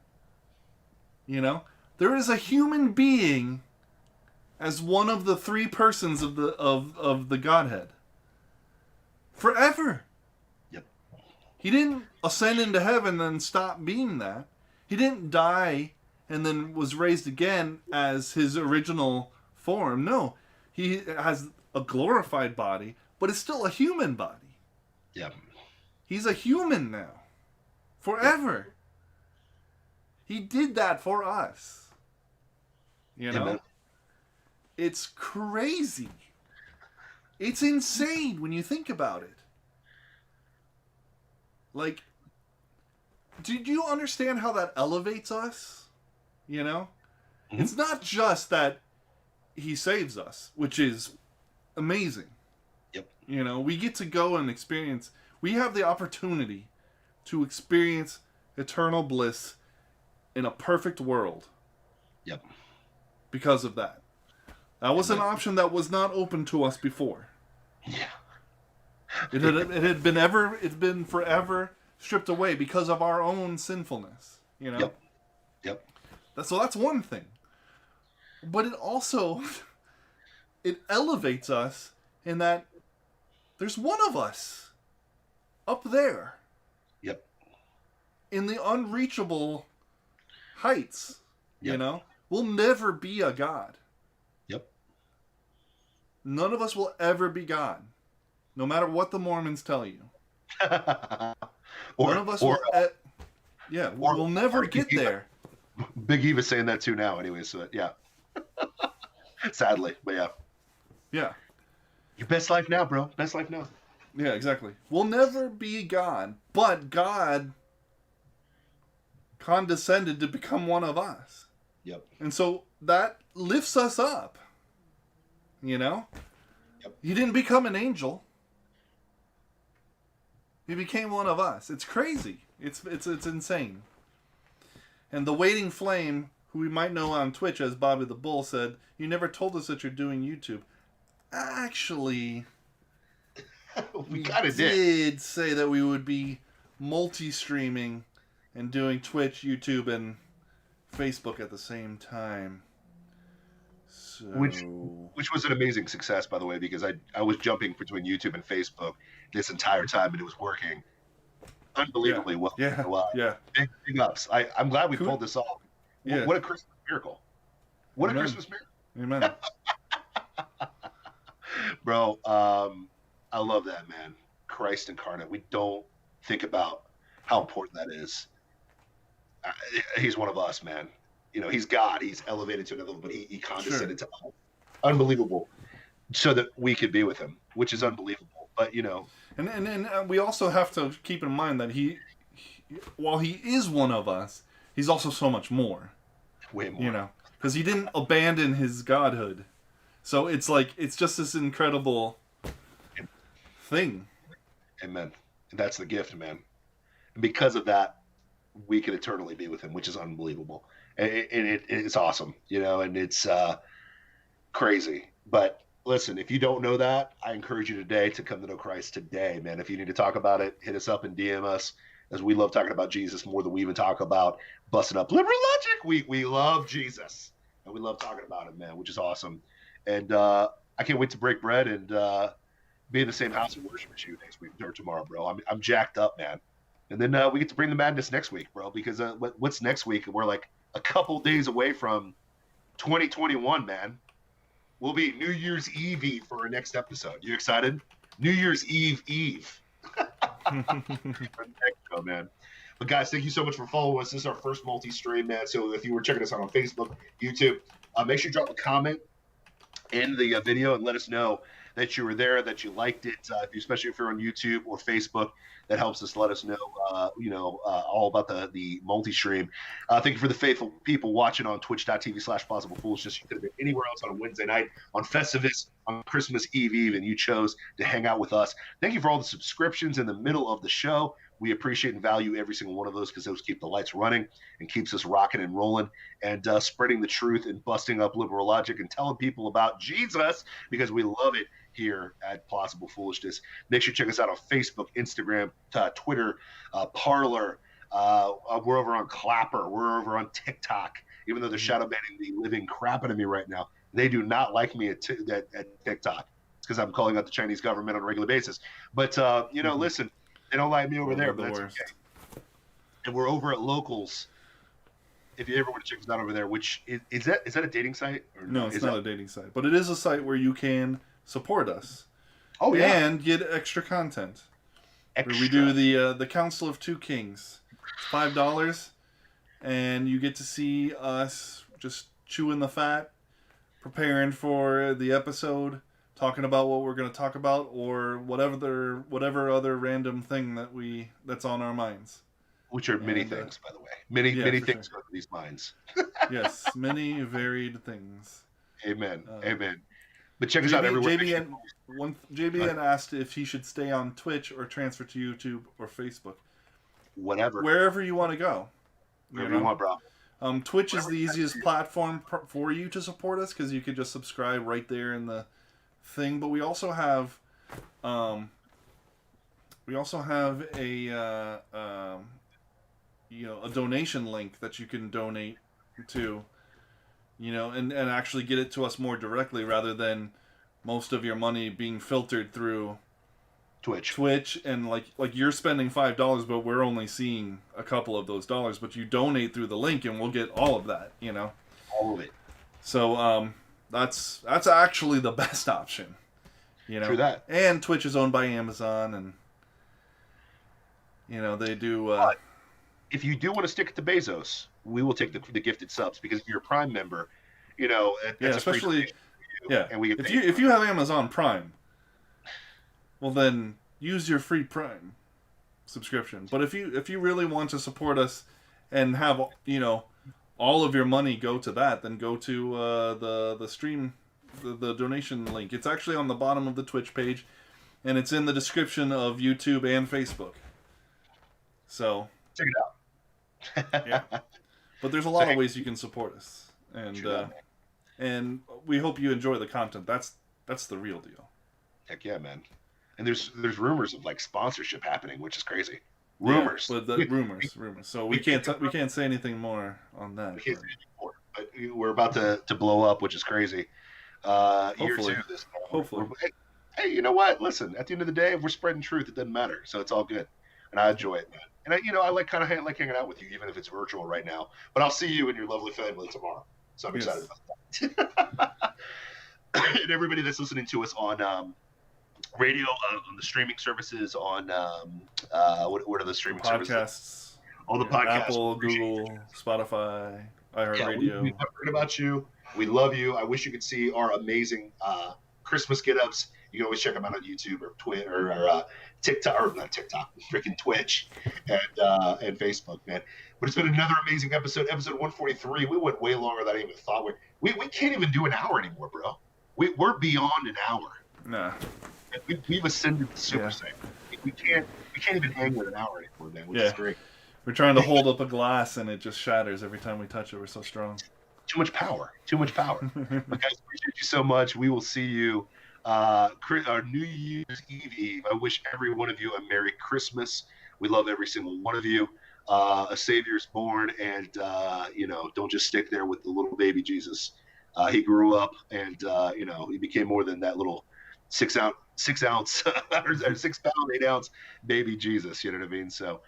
There is a human being as one of the three persons of the Godhead. Forever. Yep. He didn't ascend into heaven and stop being that. He didn't die and then was raised again as his original form. No. He has a glorified body, but it's still a human body. Yep. He's a human now. Forever. He did that for us. Amen. It's crazy. It's insane when you think about it. Like, did you understand how that elevates us? It's not just that he saves us, which is amazing. Yep. We get to go and experience, we have the opportunity to experience eternal bliss in a perfect world. Yep. Because of that. That was an option that was not open to us before. Yeah. It's been forever stripped away because of our own sinfulness. Yep. Yep. So that's one thing. But it also it elevates us in that there's one of us up there. Yep. In the unreachable heights. Yep. We'll never be a God. Yep. None of us will ever be God. No matter what the Mormons tell you. None of us will. We'll never get there. Big Eva's saying that too now, anyway. So yeah, sadly, but yeah. Yeah. Your best life now, bro. Best life now. Yeah, exactly. We'll never be God, but God condescended to become one of us. Yep. And so that lifts us up. Yep. He didn't become an angel. He became one of us. It's crazy. It's insane. And the Waiting Flame, who we might know on Twitch as Bobby the Bull, said, "You never told us that you're doing YouTube." Actually, we kind of did say that we would be multi-streaming and doing Twitch, YouTube, and Facebook at the same time. So... Which was an amazing success, by the way, because I was jumping between YouTube and Facebook this entire time, and it was working unbelievably well. Yeah, so, yeah. Big ups. I'm glad we pulled this off. Yeah. What a Christmas miracle. What Amen. a Christmas miracle. Amen. Bro, I love that, man. Christ incarnate. We don't think about how important that is. He's one of us, man. He's God. He's elevated to another level, but he condescended Sure. to us. Unbelievable. So that we could be with him, which is unbelievable. But And we also have to keep in mind that while he is one of us, he's also so much more. way more. Because he didn't abandon his godhood. So it's like it's just this incredible thing. Amen. And that's the gift, man. And because of that, we can eternally be with him, which is unbelievable. And it's awesome, and it's crazy. But listen, if you don't know that, I encourage you today to come to know Christ today, man. If you need to talk about it, hit us up and DM us, as we love talking about Jesus more than we even talk about busting up liberal logic. We love Jesus, and we love talking about him, man, which is awesome. And I can't wait to break bread and be in the same house and worship with you next week or tomorrow, bro. I'm jacked up, man. And then we get to bring the madness next week, bro, because what's next week? We're like a couple days away from 2021, man. We'll be New Year's Eve for our next episode. You excited? New Year's Eve. Go, man. But guys, thank you so much for following us. This is our first multi-stream, man. So if you were checking us out on Facebook, YouTube, make sure you drop a comment in the video and let us know that you were there, that you liked it, especially if you're on YouTube or Facebook. That helps us let us know, all about the multi-stream. Thank you for the faithful people watching on twitch.tv/Plausible Foolishness. You could have been anywhere else on a Wednesday night, on Festivus, on Christmas Eve, and you chose to hang out with us. Thank you for all the subscriptions in the middle of the show. We appreciate and value every single one of those because those keep the lights running and keeps us rocking and rolling and spreading the truth and busting up liberal logic and telling people about Jesus because we love it here at Plausible Foolishness. Make sure you check us out on Facebook, Instagram, Twitter, Parler. We're over on Clapper. We're over on TikTok. Even though they're shadow banning the living crap out of me right now, they do not like me at TikTok. It's because I'm calling out the Chinese government on a regular basis. But, listen, they don't like me over there, but that's okay. And we're over at Locals. If you ever want to check us out over there, which is that a dating site? Or No, it's not a dating site, but it is a site where you can support us. Oh yeah, and get extra content. Where we do the Council of Two Kings. It's $5, and you get to see us just chewing the fat, preparing for the episode, talking about what we're going to talk about, or whatever other random thing that's on our minds. Which are many things, by the way. Many things go through these minds. Yes, many varied things. Amen. Amen. But check us out everywhere. JBN asked if he should stay on Twitch or transfer to YouTube or Facebook. Whatever. Wherever you want to go. Wherever you want, bro. Twitch is the easiest platform for you to support us because you could just subscribe right there in the thing. But we also have a donation link that you can donate to. And actually get it to us more directly rather than most of your money being filtered through Twitch and like you're spending $5, but we're only seeing a couple of those dollars. But you donate through the link, and we'll get all of that. All of it. So that's actually the best option. True that. And Twitch is owned by Amazon, and they do. But if you do want to stick it to Bezos, we will take the gifted subs because if you're a Prime member, that's especially and we get if you have Amazon Prime, well then use your free Prime subscription. But if you really want to support us and have all of your money go to that, then go to the stream, the donation link. It's actually on the bottom of the Twitch page, and it's in the description of YouTube and Facebook. So check it out. Yeah. But there's a lot of ways you can support us, and we hope you enjoy the content. That's the real deal. Heck yeah, man! And there's rumors of like sponsorship happening, which is crazy. Rumors, but rumors. So we can't say anything more on that. We can't say anything more, but we're about to blow up, which is crazy. Year two this time. Hopefully. Hey, you know what? Listen, at the end of the day, if we're spreading truth, it doesn't matter. So it's all good, and I enjoy it, man. And I like hanging out with you, even if it's virtual right now. But I'll see you and your lovely family tomorrow. So I'm excited about that. And everybody that's listening to us on radio, on the streaming services, on what are the streaming services? Podcasts. all the podcasts. Apple, We appreciate Google, Spotify, Yeah, iHeartRadio. we've heard about you. We love you. I wish you could see our amazing Christmas get-ups. You can always check them out on YouTube or Twitter or TikTok, or not TikTok, freaking Twitch and Facebook, man. But it's been another amazing episode 143. We went way longer than I even thought. We can't even do an hour anymore, bro. We're beyond an hour. Nah. We've ascended to Super Yeah. Saiyan. We can't even hang with an hour anymore, man, which is Yeah. great. We're trying to hold up a glass and it just shatters every time we touch it. We're so strong. Too much power. But guys, appreciate you so much. We will see you our New Year's Eve. I wish every one of you a Merry Christmas. We love every single one of you. A Savior's born, and don't just stick there with the little baby Jesus. He grew up, and he became more than that little 6 ounce or 6 pound 8 ounce baby Jesus. You know what I mean? So.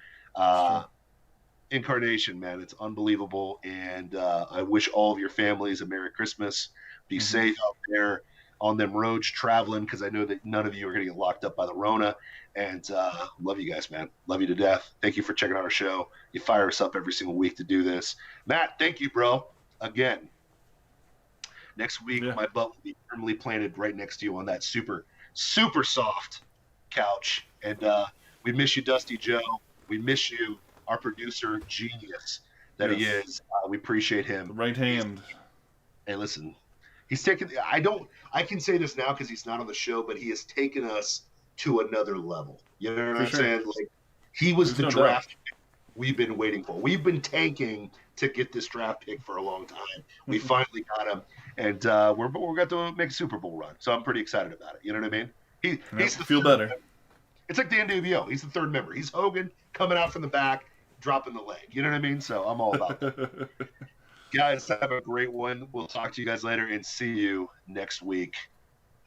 Incarnation, man, it's unbelievable, and I wish all of your families a Merry Christmas. Be safe out there on them roads traveling, because I know that none of you are going to get locked up by the Rona. And love you guys, man. Love you to death. Thank you for checking out our show. You fire us up every single week to do this. Matt, thank you, bro. Again, next week my butt will be firmly planted right next to you on that super, super soft couch. And we miss you, Dusty Joe. We miss you, our producer genius that he is. We appreciate him. The right hand. Hey, listen, he's taken. I can say this now because he's not on the show, but he has taken us to another level. You know what I'm saying? Like, he was the draft pick we've been waiting for. We've been tanking to get this draft pick for a long time. We finally got him, and we're going to make a Super Bowl run. So I'm pretty excited about it. You know what I mean? He's the feel better. Member. It's like Dan DeVio. He's the third member. He's Hogan coming out from the back, dropping the leg. You know what I mean? So I'm all about that. Guys, have a great one. We'll talk to you guys later and see you next week.